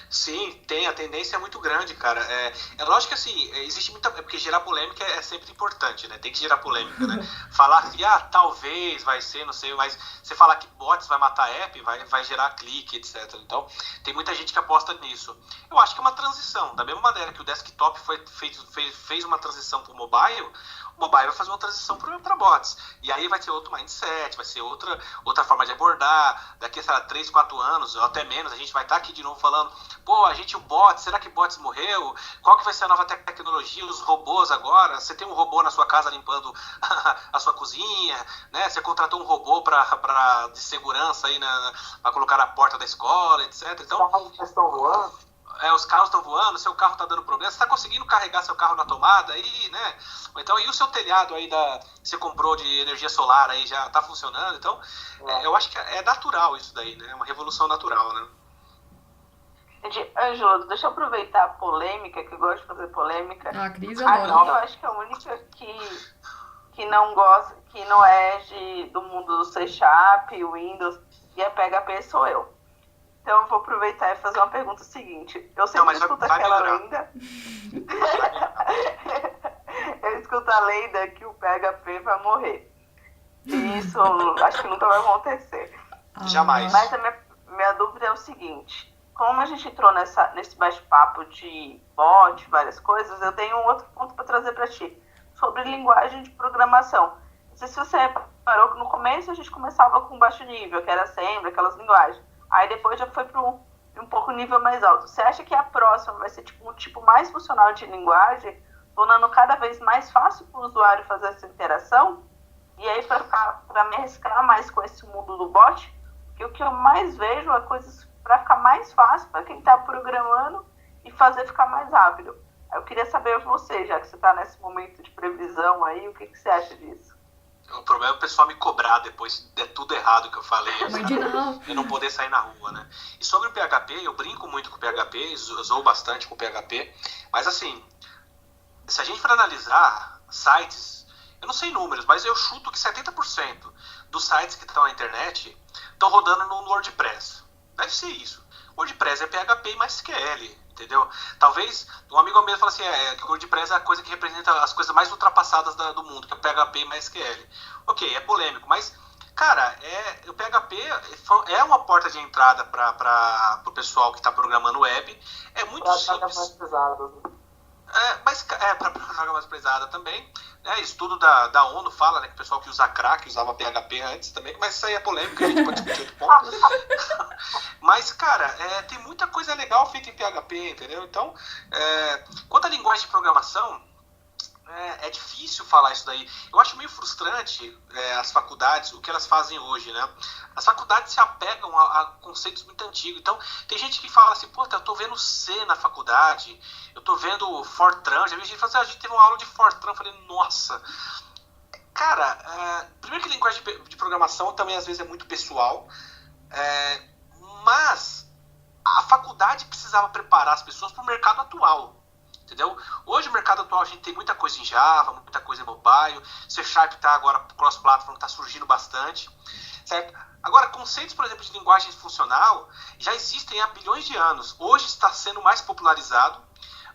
Speaker 4: Sim, a tendência é muito grande, cara. É lógico que assim, existe muita. Porque gerar polêmica é sempre importante, né? Tem que gerar polêmica, né? Falar que, talvez vai ser, não sei, mas você falar que bots vai matar app, vai gerar clique, etc. Então, tem muita gente que aposta nisso. Eu acho que é uma transição. Da mesma maneira que o desktop fez uma transição para o mobile vai fazer uma transição para bots. E aí vai ter outro mindset, vai ser outra forma de abordar. Daqui a 3, 4 anos, ou até menos, a gente vai estar aqui de novo falando, o bot, será que bots morreu? Qual que vai ser a nova tecnologia? Os robôs agora? Você tem um robô na sua casa limpando a sua cozinha, né? Você contratou um robô de segurança aí para colocar na porta da escola, etc. Então,
Speaker 1: estão voando.
Speaker 4: Os carros estão voando, seu carro está dando problema, você está conseguindo carregar seu carro na tomada aí, né? Então, e o seu telhado aí que você comprou de energia solar aí já está funcionando? Então, eu acho que é natural isso daí, né? É uma revolução natural, né?
Speaker 3: Ângelo, deixa eu aproveitar a polêmica, que eu gosto de fazer polêmica.
Speaker 2: A Cris
Speaker 3: Aqui
Speaker 2: adora.
Speaker 3: eu acho que a única que não gosta, que não é do mundo do C Sharp, Windows e a PHP sou eu. Então eu vou aproveitar e fazer uma pergunta seguinte. Eu sempre escuto aquela lenda. Eu escuto a lenda que o PHP vai morrer. E isso acho que nunca vai acontecer.
Speaker 4: Jamais.
Speaker 3: Mas a minha dúvida é o seguinte. Como a gente entrou nesse bate-papo de bot, várias coisas, eu tenho um outro ponto para trazer para ti. Sobre linguagem de programação. Não sei se você reparou que no começo a gente começava com baixo nível, que era Assembly, aquelas linguagens. Aí depois já foi para um pouco nível mais alto. Você acha que a próxima vai ser um tipo mais funcional de linguagem, tornando cada vez mais fácil para o usuário fazer essa interação? E aí para mesclar mais com esse mundo do bot, porque o que eu mais vejo é coisas para ficar mais fácil para quem está programando e fazer ficar mais rápido. Eu queria saber você, já que você está nesse momento de previsão aí, o que você acha disso?
Speaker 4: O problema é o pessoal me cobrar depois se der tudo errado que eu falei. Eu não poder sair na rua, né? E sobre o PHP, eu brinco muito com o PHP, zoo bastante com o PHP, mas assim, se a gente for analisar sites, eu não sei números, mas eu chuto que 70% dos sites que estão na internet estão rodando no WordPress. Deve ser isso. WordPress é PHP e MySQL, entendeu? Talvez um amigo meu fale assim, que o WordPress é a coisa que representa as coisas mais ultrapassadas do mundo, que é o PHP e MySQL. Ok, é polêmico, mas, cara, o PHP é uma porta de entrada para o pessoal que está programando web. É muito simples.
Speaker 1: Mais pesadas, né?
Speaker 4: Para carga mais pesada também. Estudo da ONU fala, né, que o pessoal que usa crack usava PHP antes também, mas isso aí é polêmica, a gente pode discutir outro ponto. Mas, cara, tem muita coisa legal feita em PHP, entendeu? Então, quanto à linguagem de programação, é difícil falar isso daí. Eu acho meio frustrante as faculdades, o que elas fazem hoje, né? As faculdades se apegam a conceitos muito antigos. Então, tem gente que fala assim, eu tô vendo C na faculdade, eu tô vendo Fortran. Já vi gente falando assim, a gente teve uma aula de Fortran. Eu falei, nossa. Cara, primeiro que a linguagem de programação também às vezes é muito pessoal, mas a faculdade precisava preparar as pessoas para o mercado atual. Entendeu? Hoje o mercado atual a gente tem muita coisa em Java, muita coisa em mobile, C Sharp está agora cross-platform, está surgindo bastante, certo? Agora, conceitos, por exemplo, de linguagem funcional já existem há bilhões de anos. Hoje está sendo mais popularizado,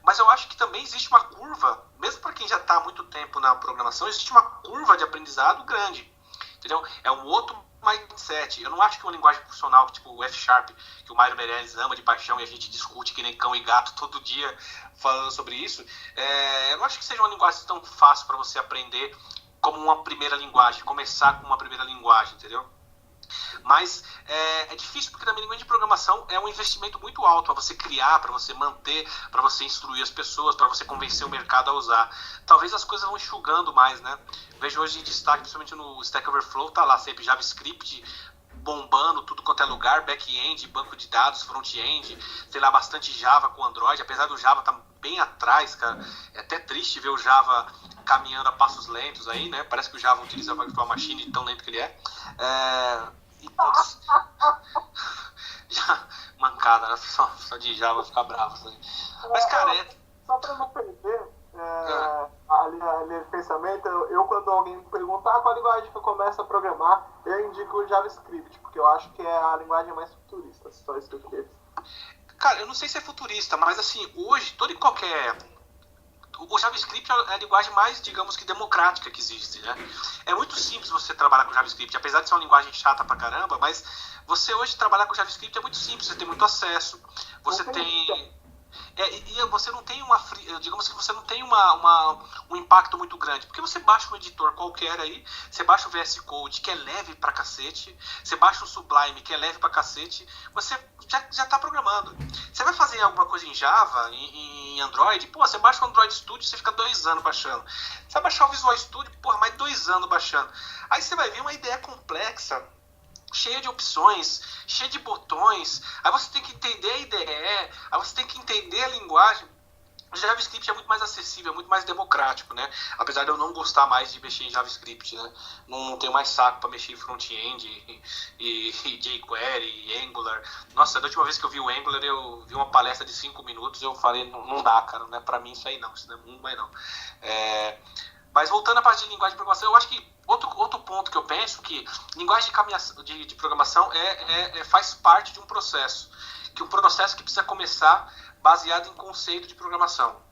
Speaker 4: mas eu acho que também existe uma curva, mesmo para quem já está há muito tempo na programação, existe uma curva de aprendizado grande, entendeu? É um outro mindset. Eu não acho que uma linguagem funcional, tipo o F#, que o Mário Meirelles ama de paixão e a gente discute que nem cão e gato todo dia falando sobre isso, eu não acho que seja uma linguagem tão fácil para você aprender como uma primeira linguagem, começar com uma primeira linguagem, entendeu? Mas é difícil porque também linguagem de programação é um investimento muito alto para você criar, para você manter, para você instruir as pessoas, para você convencer o mercado a usar. Talvez as coisas vão enxugando mais, né? Vejo hoje em destaque, principalmente no Stack Overflow, tá lá sempre JavaScript bombando tudo quanto é lugar, back-end, banco de dados, front-end, sei lá, bastante Java com Android, apesar do Java estar bem atrás, cara, é até triste ver o Java caminhando a passos lentos aí, né? Parece que o Java utiliza a Virtual Machine de tão lento que ele é. E putz, mancada, né? Só de Java ficar bravo. Assim. Mas, cara,
Speaker 1: só para não perder ali pensamento, eu quando alguém me pergunta qual linguagem que eu começo a programar, eu indico o JavaScript, porque eu acho que é a linguagem mais futurista, só isso que eu queria dizer.
Speaker 4: Cara, eu não sei se é futurista, mas assim, hoje, todo e qualquer... O JavaScript é a linguagem mais, digamos que, democrática que existe, né? É muito simples você trabalhar com JavaScript, apesar de ser uma linguagem chata pra caramba, mas você hoje trabalhar com JavaScript é muito simples, você tem muito acesso, você tem... E você não tem digamos que você não tem um impacto muito grande, porque você baixa um editor qualquer aí, você baixa o VS Code, que é leve pra cacete, você baixa o Sublime, que é leve pra cacete, você já tá programando. Você vai fazer alguma coisa em Java, em Android, você baixa o Android Studio, você fica 2 anos baixando. Você vai baixar o Visual Studio, mais 2 anos baixando. Aí você vai ver uma ideia complexa, cheia de opções, cheia de botões, aí você tem que entender a IDE, aí você tem que entender a linguagem. O JavaScript é muito mais acessível, é muito mais democrático, né? Apesar de eu não gostar mais de mexer em JavaScript, né? Não tenho mais saco para mexer em front-end e jQuery e Angular. Nossa, da última vez que eu vi o Angular, eu vi uma palestra de 5 minutos, eu falei, não dá, cara, não é para mim isso aí não, isso não é muito mais não. Mas voltando à parte de linguagem de programação, eu acho que outro ponto que eu penso que linguagem de programação faz parte de um processo, que um processo que precisa começar baseado em conceito de programação.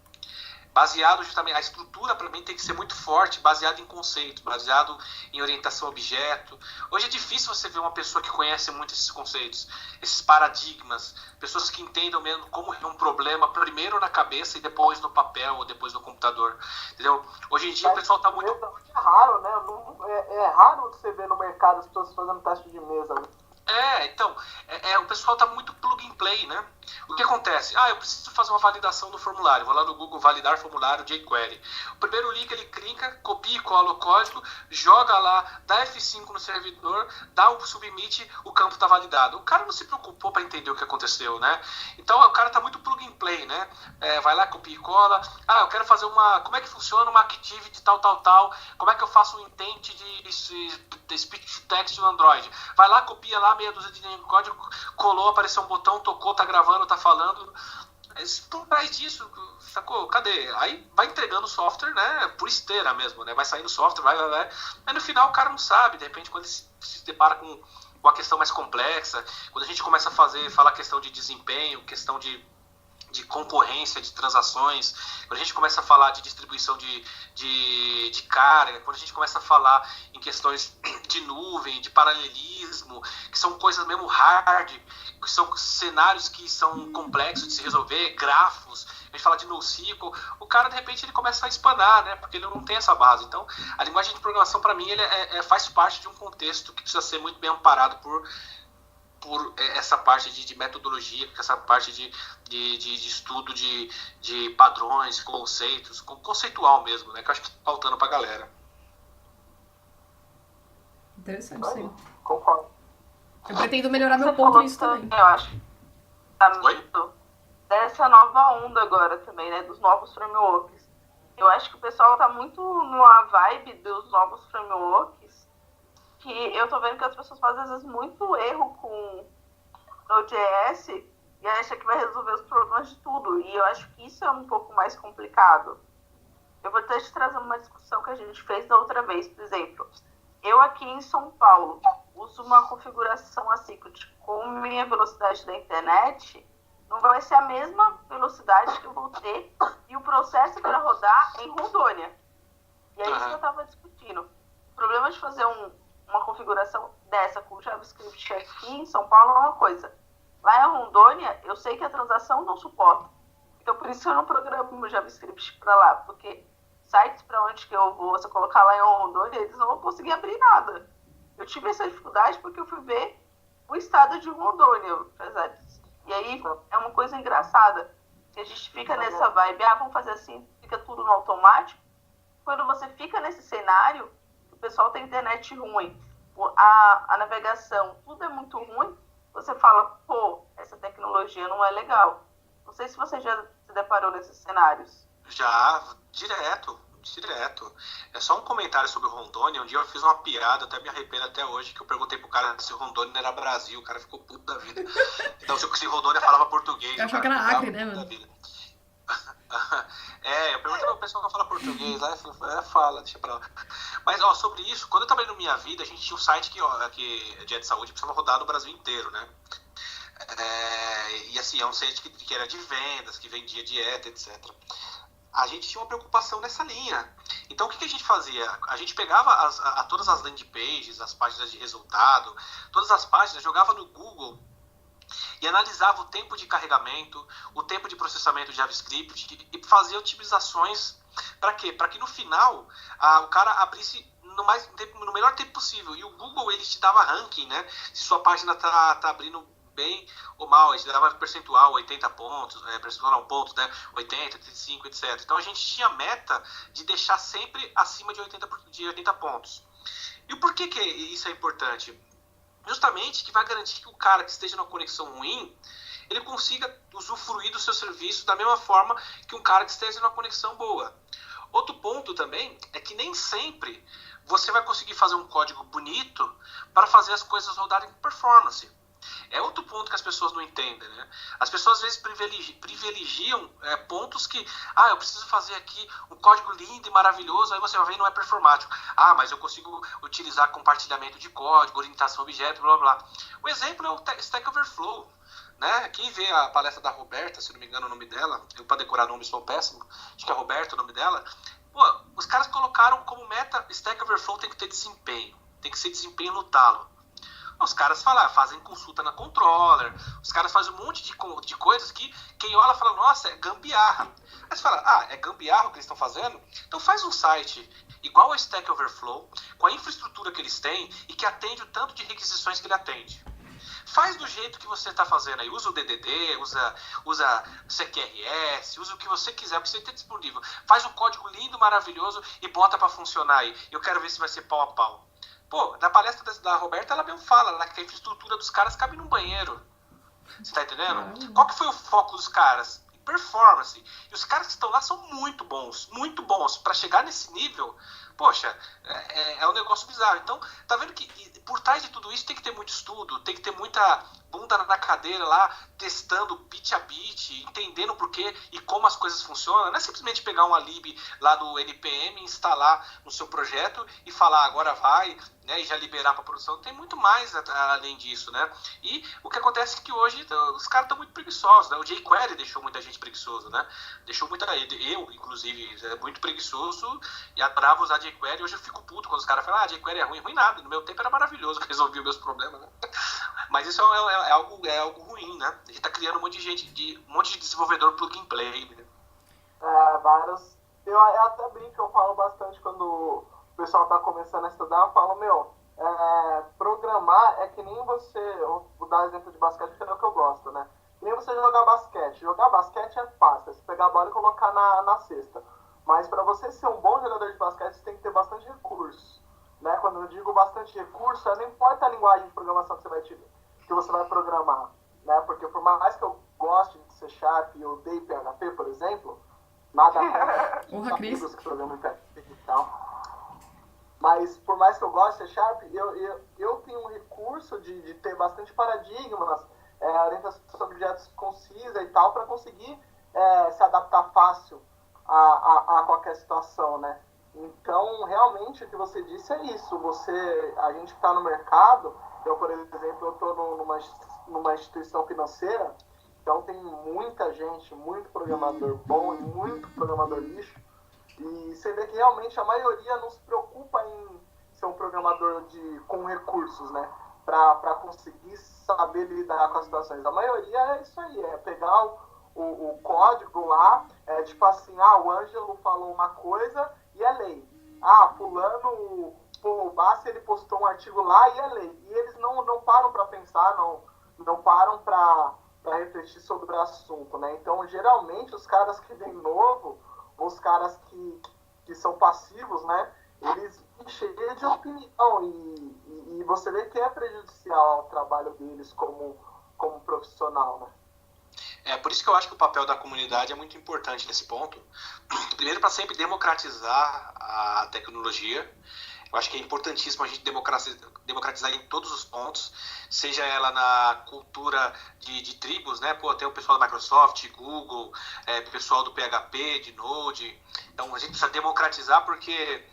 Speaker 4: Baseado justamente, a estrutura para mim tem que ser muito forte, baseado em conceito, baseado em orientação a objeto. Hoje é difícil você ver uma pessoa que conhece muito esses conceitos, esses paradigmas, pessoas que entendam mesmo como é um problema primeiro na cabeça e depois no papel ou depois no computador. Entendeu? Hoje em dia o pessoal está muito...
Speaker 1: É raro, né? É raro você ver no mercado as pessoas fazendo teste de mesa, né?
Speaker 4: Então, o pessoal está muito plug and play, né? O que acontece? Eu preciso fazer uma validação do formulário. Vou lá no Google validar formulário jQuery. O primeiro link ele clica, copia e cola o código, joga lá, dá F5 no servidor, dá o submit, o campo está validado. O cara não se preocupou para entender o que aconteceu, né? Então, o cara está muito plug and play, né? Vai lá, copia e cola. Eu quero fazer como é que funciona uma activity tal. Como é que eu faço um intent de speech to text no Android? Vai lá, copia lá, meia dúzia de linha de código, colou, apareceu um botão, tocou, tá gravando, tá falando. Por trás disso, sacou? Cadê? Aí vai entregando o software, né? Por esteira mesmo, né? Vai saindo software, vai. Aí no final o cara não sabe, de repente, quando ele se depara com uma questão mais complexa, quando a gente começa a falar questão de desempenho, questão de concorrência, de transações, quando a gente começa a falar de distribuição de carga, quando a gente começa a falar em questões de nuvem, de paralelismo, que são coisas mesmo hard, que são cenários que são complexos de se resolver, grafos, a gente fala de NoSQL, o cara de repente ele começa a espanar, né, porque ele não tem essa base. Então a linguagem de programação para mim faz parte de um contexto que precisa ser muito bem amparado por essa parte de metodologia, essa parte de estudo de padrões, conceitos, conceitual mesmo, né? Que eu acho que está faltando pra galera.
Speaker 2: Interessante, sim.
Speaker 1: Concordo.
Speaker 2: Eu pretendo melhorar meu ponto nisso também.
Speaker 3: Eu acho. Dessa nova onda agora também, né? Dos novos frameworks. Eu acho que o pessoal tá muito numa vibe dos novos frameworks, que eu tô vendo que as pessoas fazem às vezes muito erro com Node.js e acha que vai resolver os problemas de tudo. E eu acho que isso é um pouco mais complicado. Eu vou até te trazer uma discussão que a gente fez da outra vez. Por exemplo, eu aqui em São Paulo uso uma configuração assim, que com minha velocidade da internet não vai ser a mesma velocidade que eu vou ter e o processo para rodar em Rondônia. E é isso que eu estava discutindo. O problema de fazer uma configuração dessa com JavaScript aqui em São Paulo é uma coisa. Lá em Rondônia, eu sei que a transação não suporta. Então, por isso eu não programo meu JavaScript para lá, porque sites para onde que eu vou, se eu colocar lá em Rondônia, eles não vão conseguir abrir nada. Eu tive essa dificuldade porque eu fui ver o estado de Rondônia. E aí é uma coisa engraçada, que a gente fica nessa vibe, vamos fazer assim, fica tudo no automático. Quando você fica nesse cenário, o pessoal tem internet ruim, a navegação, tudo é muito ruim, você fala, pô, essa tecnologia não é legal. Não sei se você já se deparou nesses cenários.
Speaker 4: Já, direto. É só um comentário sobre o Rondônia. Um dia eu fiz uma piada, até me arrependo até hoje, que eu perguntei pro cara se o Rondônia não era Brasil. O cara ficou puto da vida. Então, se Rondônia falava português.
Speaker 2: Eu achava que era Acre, né, mano?
Speaker 4: Eu perguntei pro pessoal que fala português lá, fala, deixa pra lá. Mas, ó, sobre isso, quando eu trabalhei no Minha Vida, a gente tinha um site que de saúde precisava rodar no Brasil inteiro, né? E assim, é um site que era de vendas, que vendia dieta, etc. A gente tinha uma preocupação nessa linha. Então, o que a gente fazia? A gente pegava todas as landing pages, as páginas de resultado, todas as páginas, jogava no Google e analisava o tempo de carregamento, o tempo de processamento de JavaScript e fazia otimizações. Para quê? Para que no final o cara abrisse no melhor tempo possível. E o Google, ele te dava ranking, né? Se sua página tá abrindo bem ou mal, ele dava percentual, 80 pontos, percentual não, pontos, né? 80, 85, etc. Então a gente tinha meta de deixar sempre acima de 80 pontos. E o porquê que isso é importante? Justamente que vai garantir que o cara que esteja numa conexão ruim, ele consiga usufruir do seu serviço da mesma forma que um cara que esteja numa conexão boa. Outro ponto também é que nem sempre você vai conseguir fazer um código bonito para fazer as coisas rodarem com performance. É outro ponto que as pessoas não entendem, né? As pessoas às vezes privilegiam pontos que, eu preciso fazer aqui um código lindo e maravilhoso, aí você vai ver e não é performático. Mas eu consigo utilizar compartilhamento de código, orientação a objeto, blá blá blá. O exemplo é o Stack Overflow, né? Quem vê a palestra da Roberta, se não me engano o nome dela, eu para decorar nome sou péssimo, acho que é Roberta o nome dela. Pô, os caras colocaram como meta Stack Overflow tem que ter desempenho, tem que ser desempenho no talo. Os caras fazem consulta na controller, os caras fazem um monte de coisas que quem olha fala, nossa, é gambiarra. Aí você fala, é gambiarra o que eles estão fazendo? Então faz um site igual ao Stack Overflow, com a infraestrutura que eles têm e que atende o tanto de requisições que ele atende. Faz do jeito que você está fazendo aí, usa o DDD, usa CQRS, usa o que você quiser, o que você tem disponível. Faz um código lindo, maravilhoso e bota para funcionar aí. Eu quero ver se vai ser pau a pau. Pô, na palestra da Roberta, ela mesmo fala que a infraestrutura dos caras cabe num banheiro. Você tá entendendo? Qual que foi o foco dos caras? Performance. E os caras que estão lá são muito bons. Para chegar nesse nível, poxa, é um negócio bizarro. Então, tá vendo que por trás de tudo isso tem que ter muito estudo, tem que ter muita bunda na cadeira lá, testando bit a bit, entendendo por quê e como as coisas funcionam. Não é simplesmente pegar uma lib lá do NPM, instalar no seu projeto e falar agora vai, né, e já liberar para produção. Tem muito mais além disso, né? E o que acontece é que hoje os caras estão muito preguiçosos, né? O jQuery deixou muita gente preguiçosa, né? Eu, inclusive, muito preguiçoso e adorava usar jQuery. Hoje eu fico puto quando os caras falam, jQuery é ruim. Ruim nada, no meu tempo era maravilhoso, que resolvia os meus problemas, né? Mas isso é algo ruim, né? A gente tá criando um monte de desenvolvedor plug and play, né?
Speaker 1: Vários. Eu até brinco, eu falo bastante quando o pessoal tá começando a estudar, eu falo, programar é que nem você, eu vou dar exemplo de basquete porque é o que eu gosto, né? Que nem você jogar basquete. Jogar basquete é fácil, é você pegar a bola e colocar na cesta. Mas para você ser um bom jogador de basquete, você tem que ter bastante recurso. Né? Quando eu digo bastante recurso, não importa a linguagem de programação que você vai programar. Né? Porque por mais que eu goste de C# e eu odeie PHP, por exemplo, nada contra amigos que programam em PHP e tal. Mas por mais que eu goste de C#, eu tenho um recurso de ter bastante paradigmas, orientação sobre objetos concisa e tal, para conseguir se adaptar fácil a qualquer situação, né? Então, realmente, o que você disse é isso. A gente está no mercado, eu, por exemplo, eu estou numa instituição financeira, então tem muita gente, muito programador bom e muito programador lixo, e você vê que realmente a maioria não se preocupa em ser um programador com recursos, né? Para conseguir saber lidar com as situações. A maioria é isso aí, é pegar o código lá, tipo assim, o Ângelo falou uma coisa e é lei. Fulano, o Bassi, ele postou um artigo lá e é lei. E eles não param para pensar, não param para refletir sobre o assunto, né? Então, geralmente, os caras que vêm novo, os caras que são passivos, né? Eles vêm cheios de opinião e você vê que é prejudicial ao trabalho deles como profissional, né?
Speaker 4: Por isso que eu acho que o papel da comunidade é muito importante nesse ponto. Primeiro, para sempre democratizar a tecnologia. Eu acho que é importantíssimo a gente democratizar em todos os pontos, seja ela na cultura de tribos, né? Tem o pessoal da Microsoft, Google, pessoal do PHP, de Node. Então, a gente precisa democratizar porque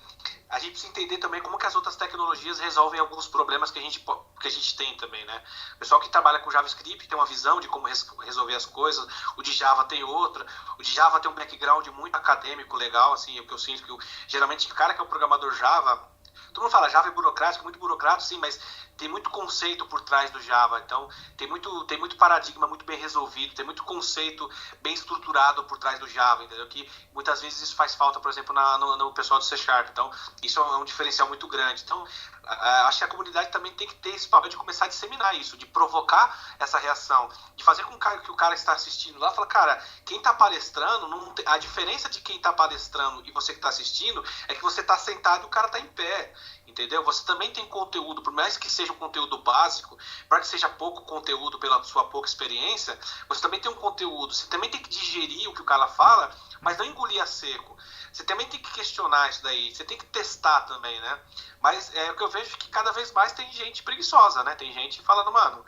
Speaker 4: a gente precisa entender também como que as outras tecnologias resolvem alguns problemas que a gente tem também, né? O pessoal que trabalha com JavaScript tem uma visão de como resolver as coisas, o de Java tem outra, o de Java tem um background muito acadêmico, legal, assim, o que eu sinto que geralmente o cara que é o programador Java, todo mundo fala Java é burocrático, muito burocrático, sim, mas tem muito conceito por trás do Java, então tem muito paradigma muito bem resolvido, tem muito conceito bem estruturado por trás do Java, entendeu? Que muitas vezes isso faz falta, por exemplo, no pessoal do C#, então isso é um diferencial muito grande. Então, acho que a comunidade também tem que ter esse papel de começar a disseminar isso, de provocar essa reação, de fazer com que o cara está assistindo lá, fala, cara, quem está palestrando, a diferença de quem está palestrando e você que está assistindo é que você está sentado e o cara está em pé, entendeu? Você também tem conteúdo, por mais que seja um conteúdo básico, para que seja pouco conteúdo pela sua pouca experiência, você também tem um conteúdo, você também tem que digerir o que o cara fala, mas não engolir a seco. Você também tem que questionar isso daí, você tem que testar também, né? Mas o que eu vejo é que cada vez mais tem gente preguiçosa, né? Tem gente falando, mano,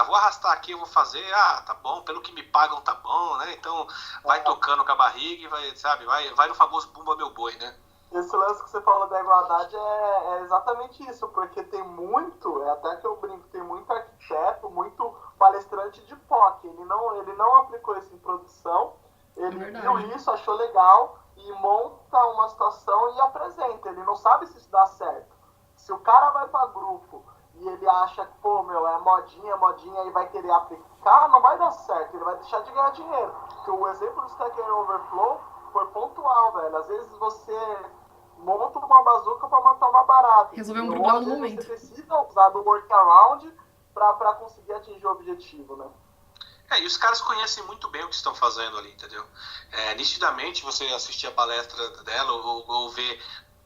Speaker 4: vou arrastar aqui, eu vou fazer, tá bom, pelo que me pagam tá bom, né? Então vai tocando com a barriga e vai, sabe, vai no famoso bumba meu boi, né?
Speaker 1: Esse lance que você falou da igualdade é exatamente isso, porque tem muito, até que eu brinco, tem muito arquiteto, muito palestrante de POC. Ele não aplicou isso em produção, ele viu isso, achou legal e monta uma situação e apresenta. Ele não sabe se isso dá certo. Se o cara vai para grupo e ele acha que, é modinha e vai querer aplicar, não vai dar certo, ele vai deixar de ganhar dinheiro. Porque o exemplo do Stack Overflow foi pontual, velho. Às vezes você monta uma bazuca para matar uma barata.
Speaker 2: Resolver um problema no momento.
Speaker 1: Você precisa usar do workaround para conseguir atingir o objetivo, né?
Speaker 4: E os caras conhecem muito bem o que estão fazendo ali, entendeu? Nitidamente, você assistir a palestra dela ou ver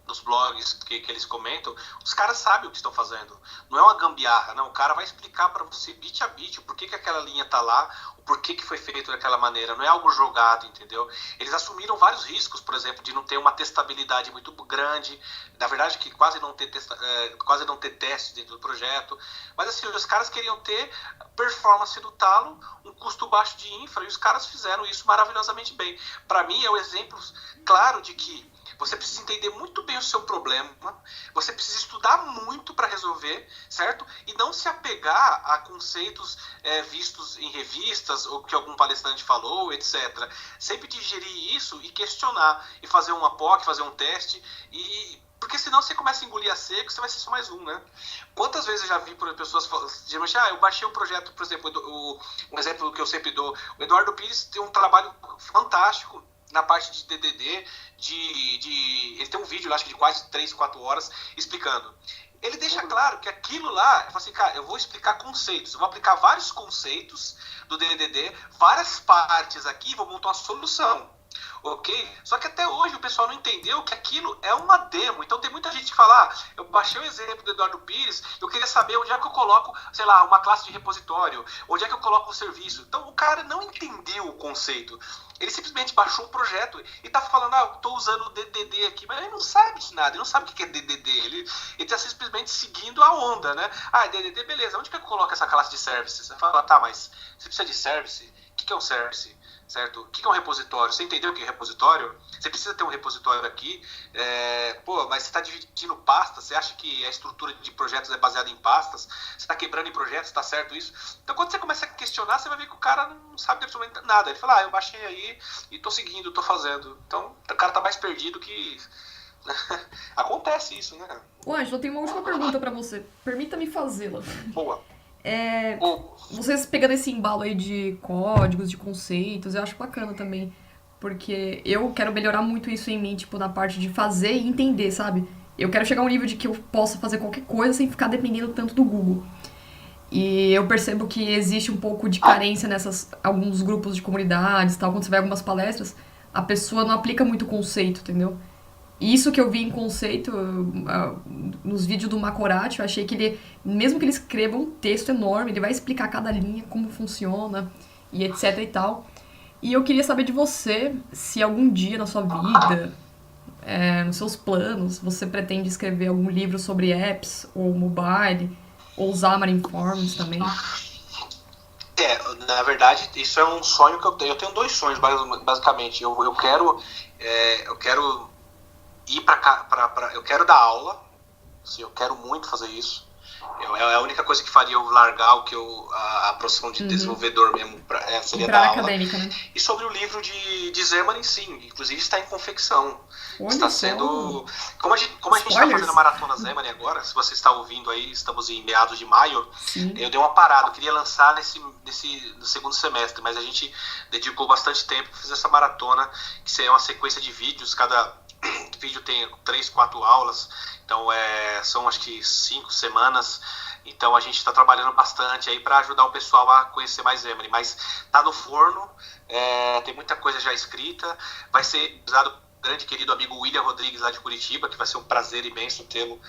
Speaker 4: nos blogs que eles comentam, os caras sabem o que estão fazendo. Não é uma gambiarra, não. O cara vai explicar para você, bit a bit, o porquê que aquela linha tá lá, o porquê que foi feito daquela maneira. Não é algo jogado, entendeu? Eles assumiram vários riscos, por exemplo, de não ter uma testabilidade muito grande, na verdade, que quase não ter teste dentro do projeto. Mas assim, os caras queriam ter performance do talo, um custo baixo de infra, e os caras fizeram isso maravilhosamente bem. Para mim, é o exemplo claro de que você precisa entender muito bem o seu problema, você precisa estudar muito para resolver, certo? E não se apegar a conceitos vistos em revistas ou que algum palestrante falou, etc. Sempre digerir isso e questionar, e fazer uma POC, fazer um teste, porque senão você começa a engolir a seco, você vai ser só mais um, né? Quantas vezes eu já vi pessoas falando, geralmente, eu baixei o projeto, por exemplo, um exemplo que eu sempre dou, o Eduardo Pires tem um trabalho fantástico na parte de DDD, ele tem um vídeo, acho que de quase 3, 4 horas, explicando. Ele deixa claro que aquilo lá, eu falo assim, cara, eu vou explicar conceitos, eu vou aplicar vários conceitos do DDD, várias partes aqui, vou montar uma solução. Ok? Só que até hoje o pessoal não entendeu que aquilo é uma demo. Então tem muita gente que fala, eu baixei o exemplo do Eduardo Pires, eu queria saber onde é que eu coloco, sei lá, uma classe de repositório, onde é que eu coloco um serviço. Então o cara não entendeu o conceito. Ele simplesmente baixou um projeto e tá falando, eu tô usando o DDD aqui, mas ele não sabe de nada, ele não sabe o que é DDD, ele tá simplesmente seguindo a onda, né? DDD, beleza, onde que eu coloco essa classe de services? Você fala, mas você precisa de service? O que é um service? Certo? O que é um repositório? Você entendeu o que é repositório? Você precisa ter um repositório aqui, mas você está dividindo pastas, você acha que a estrutura de projetos é baseada em pastas, você está quebrando em projetos, está certo isso? Então quando você começa a questionar, você vai ver que o cara não sabe absolutamente nada. Ele fala, eu baixei aí e estou seguindo, estou fazendo. Então o cara está mais perdido que Acontece isso, né, cara?
Speaker 2: Ô, Ângelo, eu tenho uma última pergunta pra você. Permita-me fazê-la.
Speaker 4: Boa.
Speaker 2: Vocês pegando esse embalo aí de códigos, de conceitos, eu acho bacana também. Porque eu quero melhorar muito isso em mim, tipo, na parte de fazer e entender, sabe? Eu quero chegar a um nível de que eu possa fazer qualquer coisa sem ficar dependendo tanto do Google. E eu percebo que existe um pouco de carência nessas alguns grupos de comunidades, tal, quando você vai em algumas palestras, a pessoa não aplica muito o conceito, entendeu? E isso que eu vi em conceito, nos vídeos do Macorati, eu achei que ele, mesmo que ele escreva um texto enorme, ele vai explicar cada linha, como funciona, e etc e tal. E eu queria saber de você, se algum dia na sua vida, nos seus planos, você pretende escrever algum livro sobre apps, ou mobile, ou usar Marinforms também.
Speaker 4: Na verdade, isso é um sonho que eu tenho. Eu tenho 2 sonhos, basicamente. Eu quero ir eu quero dar aula. Assim, eu quero muito fazer isso. É a única coisa que faria eu largar a profissão de desenvolvedor mesmo, seria dar aula.
Speaker 2: Acadêmica, né?
Speaker 4: E sobre o livro de Xamarin, sim, inclusive está em confecção.
Speaker 2: Olha
Speaker 4: Está
Speaker 2: só.
Speaker 4: sendo... Como a gente está fazendo a maratona Xamarin agora, se você está ouvindo aí, estamos em meados de maio,
Speaker 2: Sim.
Speaker 4: eu dei uma parada, eu queria lançar no segundo semestre, mas a gente dedicou bastante tempo para fazer essa maratona, que é uma sequência de vídeos, cada vídeo tem 3, 4 aulas, então são acho que 5 semanas, então a gente está trabalhando bastante aí para ajudar o pessoal a conhecer mais Xamarin, mas está no forno, tem muita coisa já escrita, vai ser usado grande querido amigo William Rodrigues lá de Curitiba, que vai ser um prazer imenso tê-lo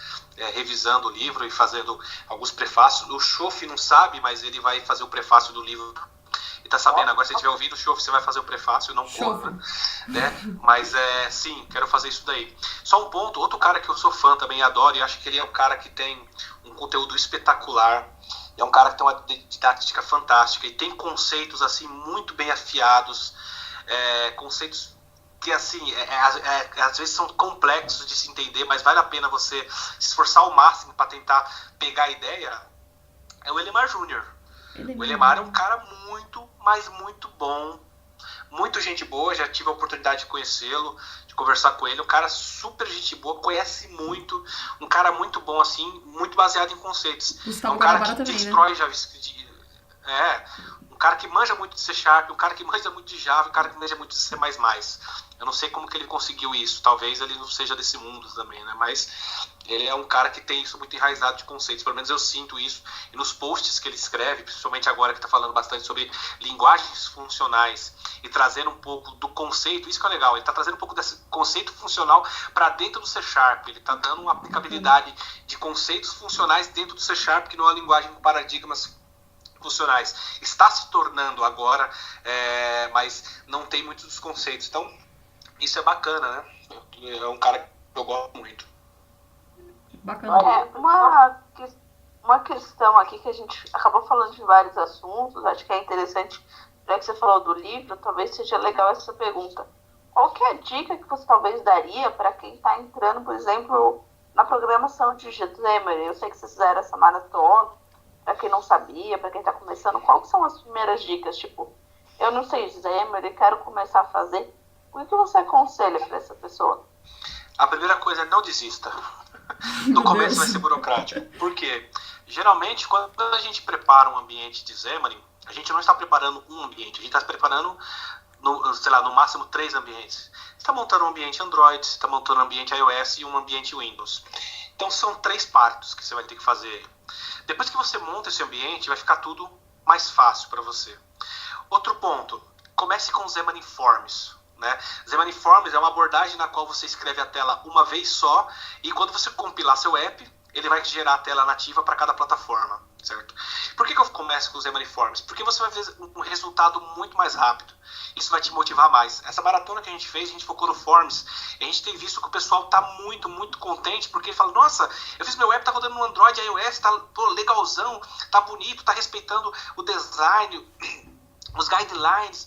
Speaker 4: revisando o livro e fazendo alguns prefácios. O Chof não sabe, mas ele vai fazer o prefácio do livro. Ele tá sabendo, agora se você estiver ouvindo o Chof, você vai fazer o prefácio, não corra, né? Mas sim, quero fazer isso daí. Só um ponto, outro cara que eu sou fã também, adoro, e acho que ele é um cara que tem um conteúdo espetacular, é um cara que tem uma didática fantástica e tem conceitos assim muito bem afiados, conceitos que assim, às vezes são complexos de se entender, mas vale a pena você se esforçar ao máximo para tentar pegar a ideia, é o Elemar Júnior. O Elemar é um cara muito, mas muito bom, muito gente boa, já tive a oportunidade de conhecê-lo, de conversar com ele, um cara super gente boa, conhece muito, um cara muito bom assim, muito baseado em conceitos.
Speaker 2: Gustavo
Speaker 4: É um cara que
Speaker 2: também,
Speaker 4: destrói JavaScript, um cara que manja muito de C Sharp, um cara que manja muito de Java, um cara que manja muito de C++. Eu não sei como que ele conseguiu isso, talvez ele não seja desse mundo também, né? Mas ele é um cara que tem isso muito enraizado de conceitos, pelo menos eu sinto isso. E nos posts que ele escreve, principalmente agora que está falando bastante sobre linguagens funcionais e trazendo um pouco do conceito, isso que é legal, ele está trazendo um pouco desse conceito funcional para dentro do C Sharp, ele está dando uma aplicabilidade de conceitos funcionais dentro do C Sharp, que não é uma linguagem com paradigmas funcionais. Está se tornando agora, mas não tem muitos dos conceitos. Então, isso é bacana, né? É um cara que eu gosto muito.
Speaker 2: Bacana.
Speaker 3: Uma questão aqui que a gente acabou falando de vários assuntos, acho que é interessante, já que você falou do livro, talvez seja legal essa pergunta. Qual que é a dica que você talvez daria para quem está entrando, por exemplo, na programação de Xamarin? Eu sei que vocês fizeram essa maratona, para quem não sabia, para quem está começando, quais são as primeiras dicas? Tipo, eu não sei Xamarin, quero começar a fazer. O que você aconselha para essa pessoa?
Speaker 4: A primeira coisa é não desista. No começo vai ser burocrático. Por quê? Geralmente, quando a gente prepara um ambiente de Xamarin, a gente não está preparando um ambiente, a gente está preparando, no máximo 3 ambientes. Você está montando um ambiente Android, você está montando um ambiente iOS e um ambiente Windows. Então, são 3 partes que você vai ter que fazer. Depois que você monta esse ambiente, vai ficar tudo mais fácil para você. Outro ponto, comece com Xamarin Forms. Né? Xamarin Forms é uma abordagem na qual você escreve a tela uma vez só e quando você compilar seu app, ele vai gerar a tela nativa para cada plataforma, certo? Por que eu começo com o Xamarin Forms? Porque você vai ver um resultado muito mais rápido. Isso vai te motivar mais. Essa maratona que a gente fez, a gente focou no Forms, e a gente tem visto que o pessoal está muito, muito contente, porque fala, nossa, eu fiz meu app, tá rodando no Android, iOS, tá legalzão, tá bonito, tá respeitando o design, os guidelines.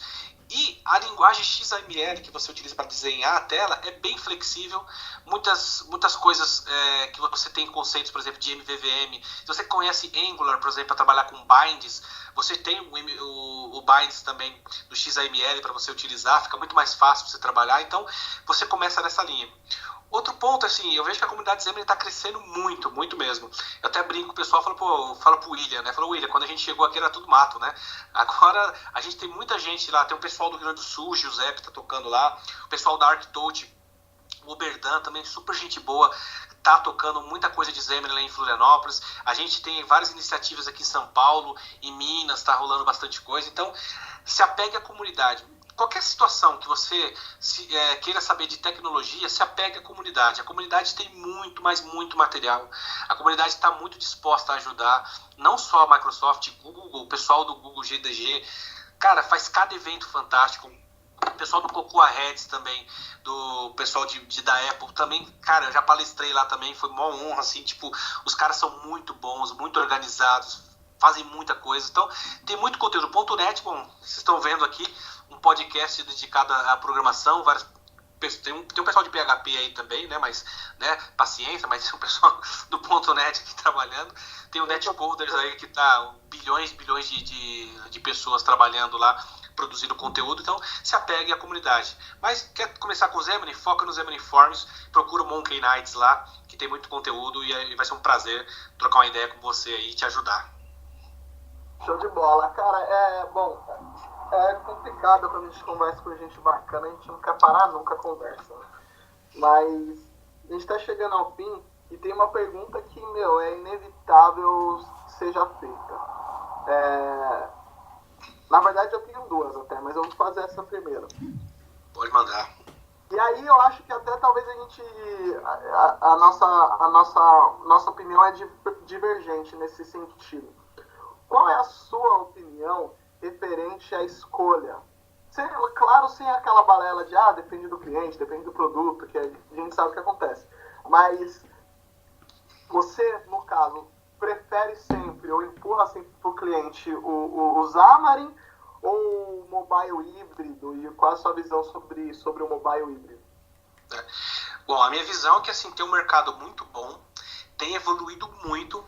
Speaker 4: E a linguagem XAML que você utiliza para desenhar a tela é bem flexível. Muitas coisas que você tem conceitos, por exemplo, de MVVM. Se você conhece Angular, por exemplo, para trabalhar com binds, você tem o binds também do XAML para você utilizar. Fica muito mais fácil você trabalhar. Então, você começa nessa linha. Outro ponto, assim, eu vejo que a comunidade Xamarin está crescendo muito, muito mesmo. Eu até brinco com o pessoal, falo pro William, né? Falo, William, quando a gente chegou aqui era tudo mato, né? Agora a gente tem muita gente lá, tem o pessoal do Rio Grande do Sul, o Giuseppe tá tocando lá, o pessoal da ArcTouch, o Oberdan também, super gente boa, tá tocando muita coisa de Xamarin lá em Florianópolis. A gente tem várias iniciativas aqui em São Paulo, em Minas, tá rolando bastante coisa. Então, se apegue à comunidade. Qualquer situação que você queira saber de tecnologia, se apegue à comunidade. A comunidade tem muito, mas muito material. A comunidade está muito disposta a ajudar. Não só a Microsoft, Google, o pessoal do Google GDG. Cara, faz cada evento fantástico. O pessoal do Cocoa Heads também, do pessoal da Apple também, cara, eu já palestrei lá também, foi uma honra, assim, tipo, os caras são muito bons, muito organizados, fazem muita coisa, então tem muito conteúdo. .NET, bom, vocês estão vendo aqui um podcast dedicado à programação, tem um pessoal de PHP aí também, né, mas, né, paciência, mas tem um pessoal do .NET aqui trabalhando, tem o Netcoders aí que tá bilhões de pessoas trabalhando lá, produzindo conteúdo, então se apegue à comunidade. Mas quer começar com o Xamarin? Foca no Xamarin Forms, procura o Monkey Nights lá, que tem muito conteúdo e vai ser um prazer trocar uma ideia com você aí e te ajudar.
Speaker 1: Show de bola. Cara, é complicado quando a gente conversa com gente bacana, a gente não quer parar nunca a conversa. Mas a gente tá chegando ao fim e tem uma pergunta que, é inevitável seja feita. Na verdade, eu tenho duas até, mas eu vou fazer essa primeiro.
Speaker 4: Pode mandar.
Speaker 1: E aí eu acho que até talvez a gente... A nossa opinião é divergente nesse sentido. Qual é a sua opinião referente à escolha? Claro, sem aquela balela de, depende do cliente, depende do produto, que a gente sabe o que acontece. Mas você, no caso, prefere sempre ou empurra sempre para o cliente o Xamarin ou o mobile híbrido? E qual a sua visão sobre o mobile híbrido?
Speaker 4: Bom, a minha visão é que assim, tem um mercado muito bom, tem evoluído muito,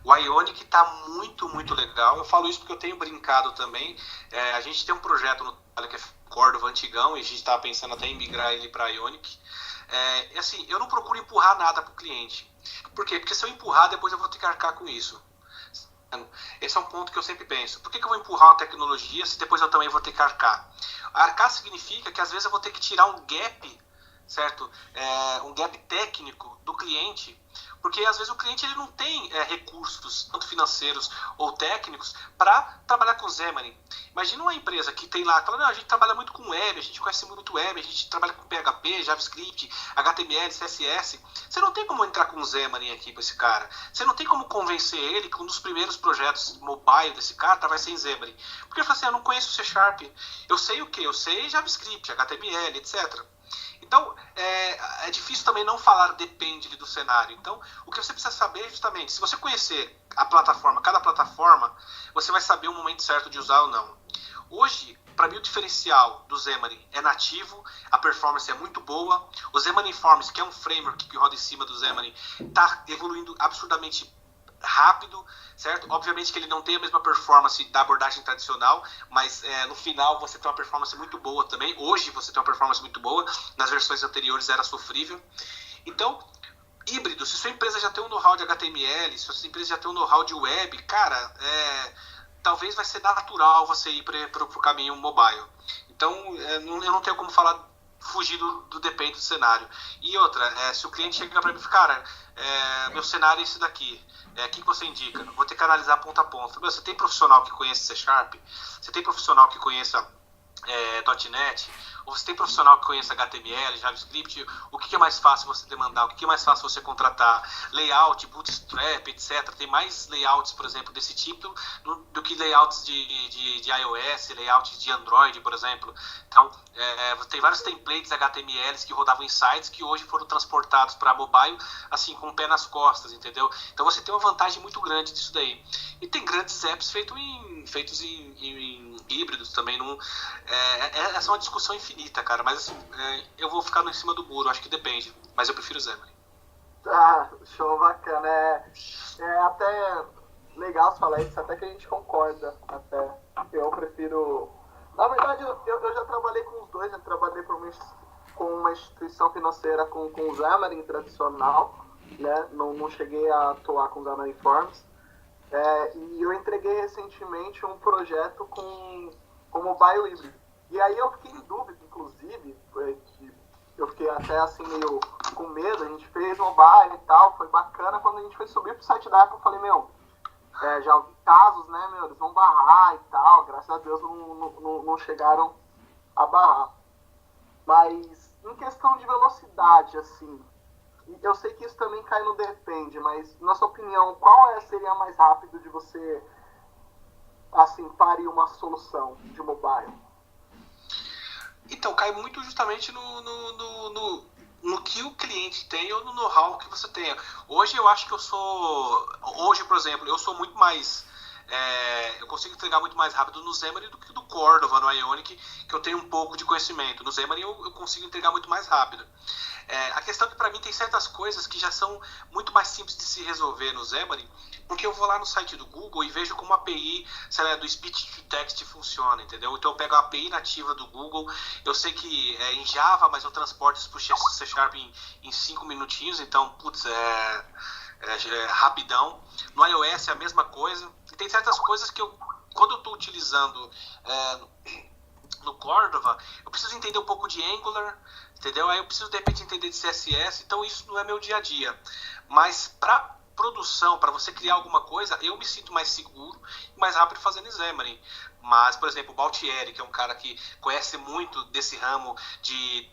Speaker 4: o Ionic está muito, muito legal. Eu falo isso porque eu tenho brincado também. A gente tem um projeto no trabalho que é Cordova antigão e a gente estava pensando até em migrar ele para Ionic. Assim, eu não procuro empurrar nada para o cliente. Por quê? Porque se eu empurrar, depois eu vou ter que arcar com isso. Esse é um ponto que eu sempre penso. Por que eu vou empurrar uma tecnologia se depois eu também vou ter que arcar? Arcar significa que às vezes eu vou ter que tirar um gap, certo? Um gap técnico do cliente, porque às vezes o cliente ele não tem recursos, tanto financeiros ou técnicos, para trabalhar com Xamarin. Imagina uma empresa que tem lá, fala, não, a gente trabalha muito com web, a gente conhece muito web, a gente trabalha com PHP, JavaScript, HTML, CSS. Você não tem como entrar com Xamarin aqui para esse cara. Você não tem como convencer ele que um dos primeiros projetos mobile desse cara vai ser em Xamarin. Porque ele fala assim, eu não conheço C Sharp. Eu sei o quê? Eu sei JavaScript, HTML, etc. Então, é difícil também não falar depende do cenário. Então, o que você precisa saber é justamente, se você conhecer a plataforma, cada plataforma, você vai saber o momento certo de usar ou não. Hoje, para mim, o diferencial do Xamarin é nativo, a performance é muito boa. O Xamarin Forms, que é um framework que roda em cima do Xamarin, está evoluindo absurdamente rápido, certo? Obviamente que ele não tem a mesma performance da abordagem tradicional, mas no final você tem uma performance muito boa também. Hoje você tem uma performance muito boa, nas versões anteriores era sofrível. Então, híbrido, se sua empresa já tem um know-how de HTML, se sua empresa já tem um know-how de web, cara, talvez vai ser natural você ir para o caminho mobile. Então, eu não tenho como fugir do depende do cenário. E outra, se o cliente chega para mim e fala, cara, meu cenário é esse daqui, o que você indica? Vou ter que analisar ponto a ponto. Você tem profissional que conhece C Sharp? Você tem profissional que conheça .NET? Ou você tem profissional que conheça HTML, JavaScript? O que é mais fácil você demandar? O que é mais fácil você contratar? Layout, Bootstrap, etc. Tem mais layouts, por exemplo, desse tipo do que layouts de iOS, layouts de Android, por exemplo. Então, tem vários templates HTMLs que rodavam em sites que hoje foram transportados para mobile, assim, com o pé nas costas, entendeu? Então você tem uma vantagem muito grande disso daí. E tem grandes apps feitos em híbridos também. Essa é uma discussão infinita, cara. Mas assim, eu vou ficar em cima do muro, acho que depende. Mas eu prefiro o Xamarin.
Speaker 1: Show, bacana. É até legal você falar isso, até que a gente concorda. Até eu prefiro... Na verdade, eu já trabalhei com os dois, já trabalhei por com uma instituição financeira com o Xamarin tradicional, né? Não cheguei a atuar com o Xamarin Forms. E eu entreguei recentemente um projeto com mobile híbrido. E aí eu fiquei em dúvida, inclusive, que eu fiquei até assim meio com medo. A gente fez mobile e tal, foi bacana. Quando a gente foi subir pro site da Apple, eu falei, já ouvi casos, né, eles vão barrar e tal. Graças a Deus não chegaram a barrar. Mas em questão de velocidade, assim, eu sei que isso também cai no depende, mas na sua opinião, qual seria mais rápido de você, assim, parir uma solução de mobile?
Speaker 4: Então, cai muito justamente no que o cliente tem ou no know-how que você tenha. Hoje eu acho que hoje, por exemplo, eu sou muito mais... eu consigo entregar muito mais rápido no Xamarin do que no Cordova, no Ionic, que eu tenho um pouco de conhecimento. No Xamarin eu consigo entregar muito mais rápido. A questão é que para mim tem certas coisas que já são muito mais simples de se resolver no Xamarin, porque eu vou lá no site do Google e vejo como a API, sei lá, do Speech to Text funciona, entendeu? Então eu pego a API nativa do Google, eu sei que é em Java, mas eu transporto isso para o C# em 5 minutinhos, então, putz, rapidão. No iOS é a mesma coisa. E tem certas coisas que quando eu estou utilizando no Cordova, eu preciso entender um pouco de Angular, entendeu? Aí eu preciso de repente entender de CSS, então isso não é meu dia a dia. Mas para produção, para você criar alguma coisa, eu me sinto mais seguro e mais rápido fazendo Xamarin. Mas, por exemplo, o Baltieri, que é um cara que conhece muito desse ramo de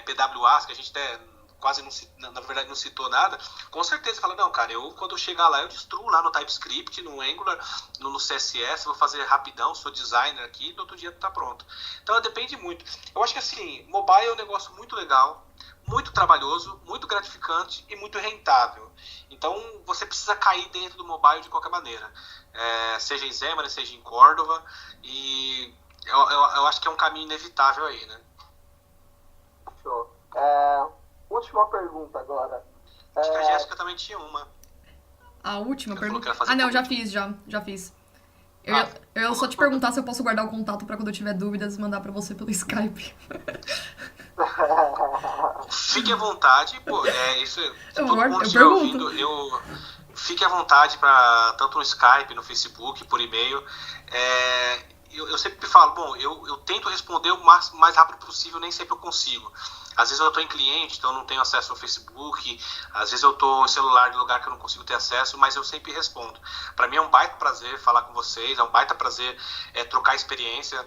Speaker 4: PWAs, que a gente até quase na verdade não citou nada, com certeza fala, não, cara, quando eu chegar lá, eu destruo lá no TypeScript, no Angular, no CSS, vou fazer rapidão, sou designer aqui, e no outro dia tá pronto. Então depende muito. Eu acho que assim, mobile é um negócio muito legal, muito trabalhoso, muito gratificante e muito rentável. Então você precisa cair dentro do mobile de qualquer maneira, seja em Xamarin, seja em Cordova, e eu acho que é um caminho inevitável aí, né?
Speaker 1: Show. Última pergunta agora.
Speaker 4: Acho que a Jéssica também tinha uma.
Speaker 2: A última
Speaker 4: Ela
Speaker 2: pergunta?
Speaker 4: falou que ia
Speaker 2: Não,
Speaker 4: fazer
Speaker 2: já fiz. Eu ia só te perguntar se eu posso guardar o contato pra quando eu tiver dúvidas mandar pra você pelo Skype.
Speaker 4: Fique à vontade, pô, isso se
Speaker 2: Eu
Speaker 4: todo
Speaker 2: guardo,
Speaker 4: mundo
Speaker 2: eu
Speaker 4: estiver
Speaker 2: pergunto.
Speaker 4: ouvindo, fique à vontade para tanto no Skype, no Facebook, por e-mail. Eu sempre falo, bom, eu tento responder o mais rápido possível, nem sempre eu consigo. Às vezes eu estou em cliente, então eu não tenho acesso ao Facebook. Às vezes eu estou em celular de lugar que eu não consigo ter acesso, mas eu sempre respondo. Para mim é um baita prazer falar com vocês, é um baita prazer trocar experiência.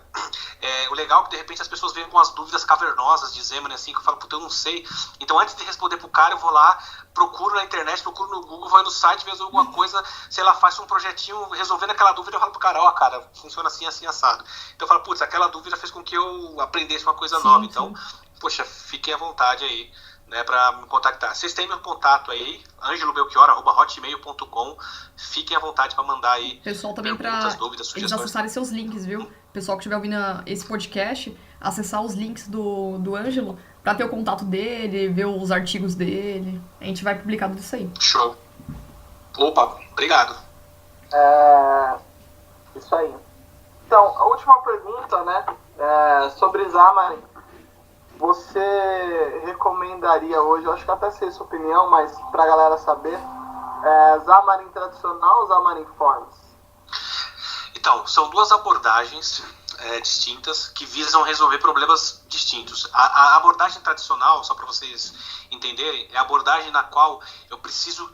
Speaker 4: O legal é que de repente as pessoas vêm com as dúvidas cavernosas de Xamarin, assim, que eu falo, puta, eu não sei. Então antes de responder pro cara, eu vou lá, procuro na internet, procuro no Google, vou no site, vejo alguma coisa, sei lá, faço um projetinho resolvendo aquela dúvida, eu falo pro cara, cara, funciona assim, assim, assado. Então eu falo, putz, aquela dúvida fez com que eu aprendesse uma coisa nova. Então, poxa, fiquem à vontade aí, né, para me contactar. Vocês têm meu contato aí, angelobelchior@hotmail.com. Fiquem à vontade para mandar aí
Speaker 2: Pessoal, também
Speaker 4: perguntas,
Speaker 2: pra
Speaker 4: dúvidas,
Speaker 2: eles
Speaker 4: sugestões.
Speaker 2: acessarem seus links, viu? Pessoal que estiver ouvindo esse podcast, acessar os links do Ângelo pra ter o contato dele, ver os artigos dele. A gente vai publicar tudo isso aí.
Speaker 4: Show. Opa, obrigado.
Speaker 1: Isso aí. Então, a última pergunta, né, sobre Xamarin. Você recomendaria hoje, eu acho que até sei a sua opinião, mas pra galera saber, Xamarin tradicional ou Xamarin Forms?
Speaker 4: Então, são duas abordagens distintas que visam resolver problemas distintos. A abordagem tradicional, só para vocês entenderem, é a abordagem na qual eu preciso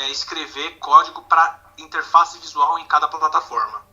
Speaker 4: escrever código para interface visual em cada plataforma.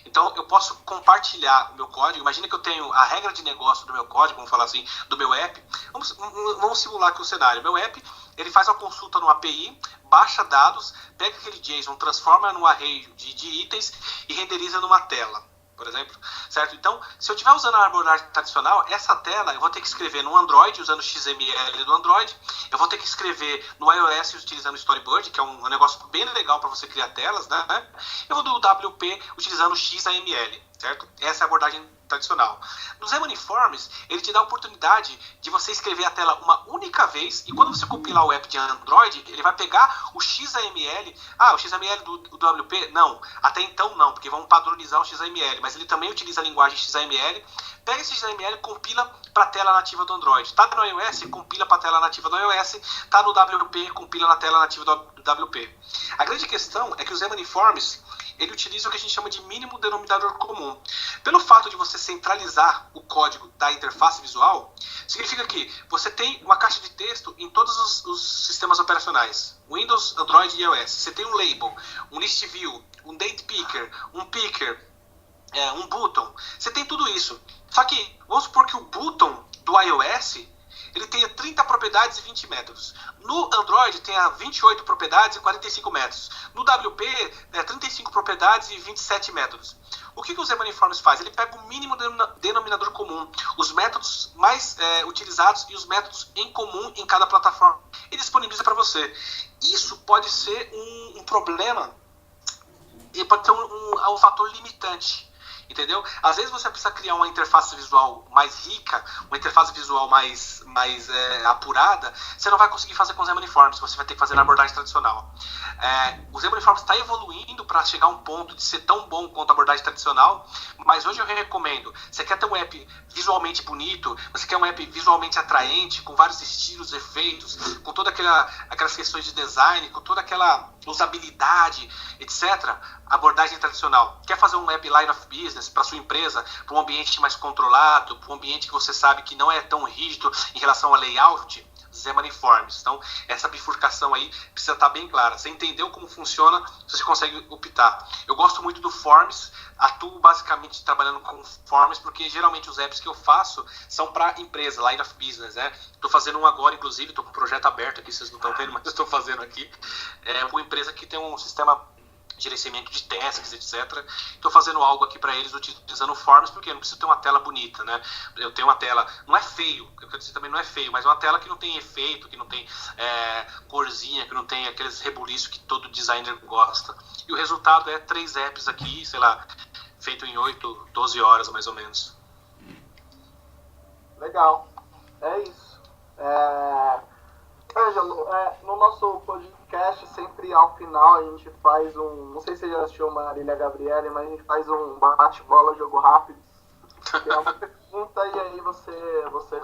Speaker 4: Então, eu posso compartilhar o meu código. Imagina que eu tenho a regra de negócio do meu código, vamos falar assim, do meu app. Vamos simular aqui o cenário. Meu app, ele faz uma consulta no API, baixa dados, pega aquele JSON, transforma num array de itens e renderiza numa tela, por exemplo, certo? Então, se eu estiver usando a abordagem tradicional, essa tela eu vou ter que escrever no Android, usando o XML do Android, eu vou ter que escrever no iOS utilizando o Storyboard, que é um negócio bem legal para você criar telas, né? Eu vou do WP utilizando o XAML, certo? Essa é a abordagem tradicional. No Xamarin Forms, ele te dá a oportunidade de você escrever a tela uma única vez, e quando você compilar o app de Android, ele vai pegar o XAML. O XAML do WP? Não. Até então não, porque vamos padronizar o XAML, mas ele também utiliza a linguagem XAML. Pega esse XAML e compila para a tela nativa do Android. Está no iOS, compila para a tela nativa do iOS. Está no WP, compila na tela nativa do WP. A grande questão é que o Xamarin Forms, ele utiliza o que a gente chama de mínimo denominador comum. Pelo fato de você centralizar o código da interface visual, significa que você tem uma caixa de texto em todos os sistemas operacionais, Windows, Android e iOS. Você tem um label, um list view, um date picker, um picker, um button. Você tem tudo isso. Só que, vamos supor que o button do iOS ele tenha 30 propriedades e 20 métodos. No Android tenha 28 propriedades e 45 métodos. No WP, 35 propriedades e 27 métodos. O que o Xamarin Forms faz? Ele pega o mínimo denominador comum, os métodos mais utilizados e os métodos em comum em cada plataforma, e disponibiliza para você. Isso pode ser um problema, e pode ser um fator limitante. Entendeu? Às vezes você precisa criar uma interface visual mais rica, uma interface visual mais apurada, você não vai conseguir fazer com o Xamarin Forms, você vai ter que fazer na abordagem tradicional. O Xamarin Forms está evoluindo para chegar a um ponto de ser tão bom quanto a abordagem tradicional, mas hoje eu recomendo, você quer ter um app visualmente bonito, você quer um app visualmente atraente, com vários estilos, efeitos, com todas aquelas questões de design, com toda aquela usabilidade, etc., abordagem tradicional. Quer fazer um app line of business para sua empresa, para um ambiente mais controlado, para um ambiente que você sabe que não é tão rígido em relação ao layout? Xamarin Forms. Então, essa bifurcação aí precisa estar bem clara. Você entendeu como funciona, você consegue optar. Eu gosto muito do Forms, atuo basicamente trabalhando com Forms, porque geralmente os apps que eu faço são para empresa, line of business, né? Estou fazendo um agora, inclusive, estou com um projeto aberto aqui, vocês não estão vendo, mas estou fazendo aqui. É uma empresa que tem um sistema gerenciamento de tasks, etc. Estou fazendo algo aqui para eles utilizando o Forms, porque eu não preciso ter uma tela bonita, né? Eu tenho uma tela, não é feio, eu quero dizer também não é feio, mas é uma tela que não tem efeito, que não tem corzinha, que não tem aqueles rebuliços que todo designer gosta. E o resultado é 3 apps aqui, sei lá, feito em 8, 12 horas mais ou menos.
Speaker 1: Legal, é isso. Ângelo, no nosso podcast, sempre ao final a gente faz não sei se você já assistiu Marília Gabriele, mas a gente faz um bate-bola, jogo rápido, que é uma pergunta e aí você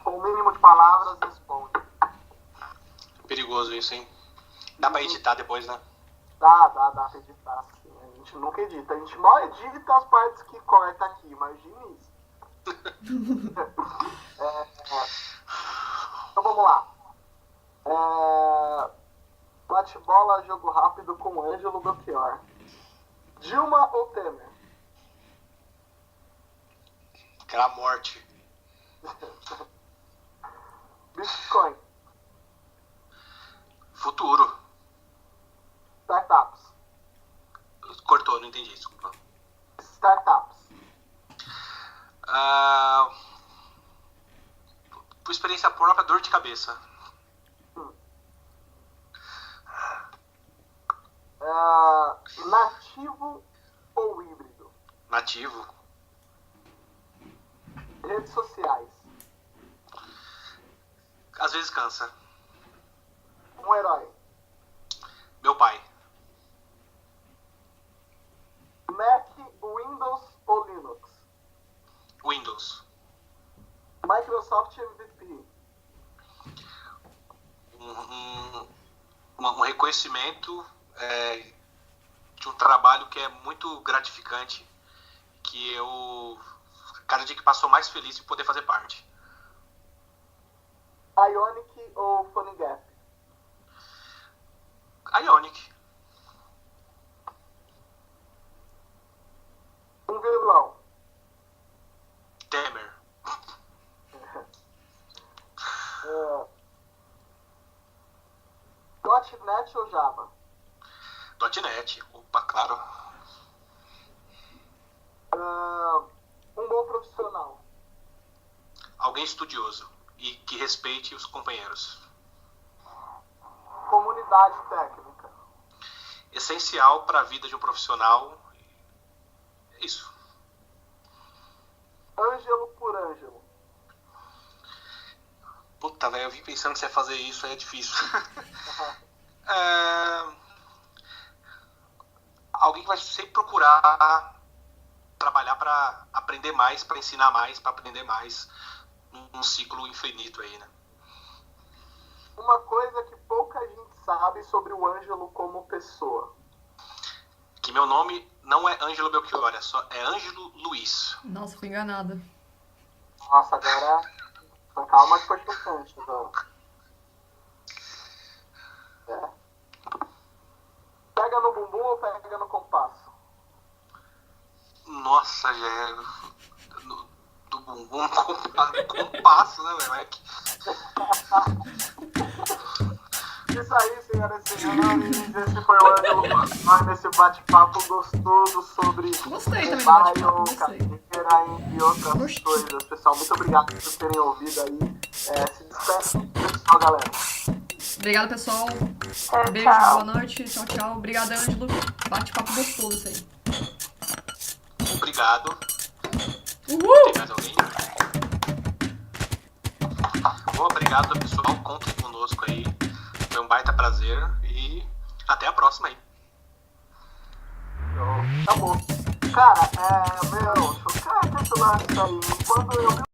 Speaker 1: com o mínimo de palavras responde.
Speaker 4: Perigoso isso, hein? Dá pra editar depois, né?
Speaker 1: Dá pra editar, sim. A gente nunca edita, a gente mal edita as partes que corta aqui, imagine isso. Então vamos lá. Bate-bola, jogo rápido com Ângelo Belchior. Dilma ou Temer?
Speaker 4: Aquela morte.
Speaker 1: Bitcoin.
Speaker 4: Futuro.
Speaker 1: Startups.
Speaker 4: Cortou, não entendi, desculpa.
Speaker 1: Startups.
Speaker 4: Por experiência própria, dor de cabeça.
Speaker 1: Nativo ou híbrido?
Speaker 4: Nativo.
Speaker 1: Redes sociais.
Speaker 4: Às vezes cansa.
Speaker 1: Um herói.
Speaker 4: Meu pai.
Speaker 1: Mac, Windows ou Linux?
Speaker 4: Windows.
Speaker 1: Microsoft MVP.
Speaker 4: Um reconhecimento de um trabalho que é muito gratificante, que eu, cada dia que passou, mais feliz de poder fazer parte.
Speaker 1: Ionic ou PhoneGap?
Speaker 4: Ionic.
Speaker 1: Um vilão.
Speaker 4: Temer.
Speaker 1: .NET ou Java?
Speaker 4: .NET. Opa, claro.
Speaker 1: Um bom profissional.
Speaker 4: Alguém estudioso e que respeite os companheiros.
Speaker 1: Comunidade técnica.
Speaker 4: Essencial para a vida de um profissional. Isso.
Speaker 1: Ângelo por Ângelo.
Speaker 4: Puta, velho, eu vim pensando que você ia fazer isso, aí é difícil. Alguém que vai sempre procurar trabalhar para aprender mais, para ensinar mais, para aprender mais, num ciclo infinito aí, né?
Speaker 1: Uma coisa que pouca gente sabe sobre o Ângelo como pessoa.
Speaker 4: Que meu nome não é Ângelo Belchior, é Ângelo Luiz.
Speaker 2: Nossa, fui enganada.
Speaker 1: Nossa, agora... Calma que foi chocante agora. Pega no bumbum ou pega no compasso?
Speaker 4: Nossa, já é... Do bumbum no compasso, né, velho?
Speaker 1: Isso aí, senhoras e senhores. Esse foi o Ângelo nós nesse bate-papo gostoso sobre
Speaker 2: Gostei também do bate-papo,
Speaker 1: mobile,
Speaker 2: gostei.
Speaker 1: carteira e outras coisas. Pessoal, muito obrigado por terem ouvido aí. Se despede do pessoal, galera.
Speaker 2: Obrigada, pessoal.
Speaker 3: É,
Speaker 2: Beijo,
Speaker 3: tchau.
Speaker 2: boa noite. Tchau, tchau. Obrigada, Ângelo. Bate-papo gostoso isso aí.
Speaker 4: Obrigado.
Speaker 2: Uhul!
Speaker 4: Tem mais alguém? Obrigado, pessoal. Contem conosco aí. Foi um baita prazer. E até a próxima aí.
Speaker 1: Tá bom. Cara, chocante esse lance aí. Quando eu vi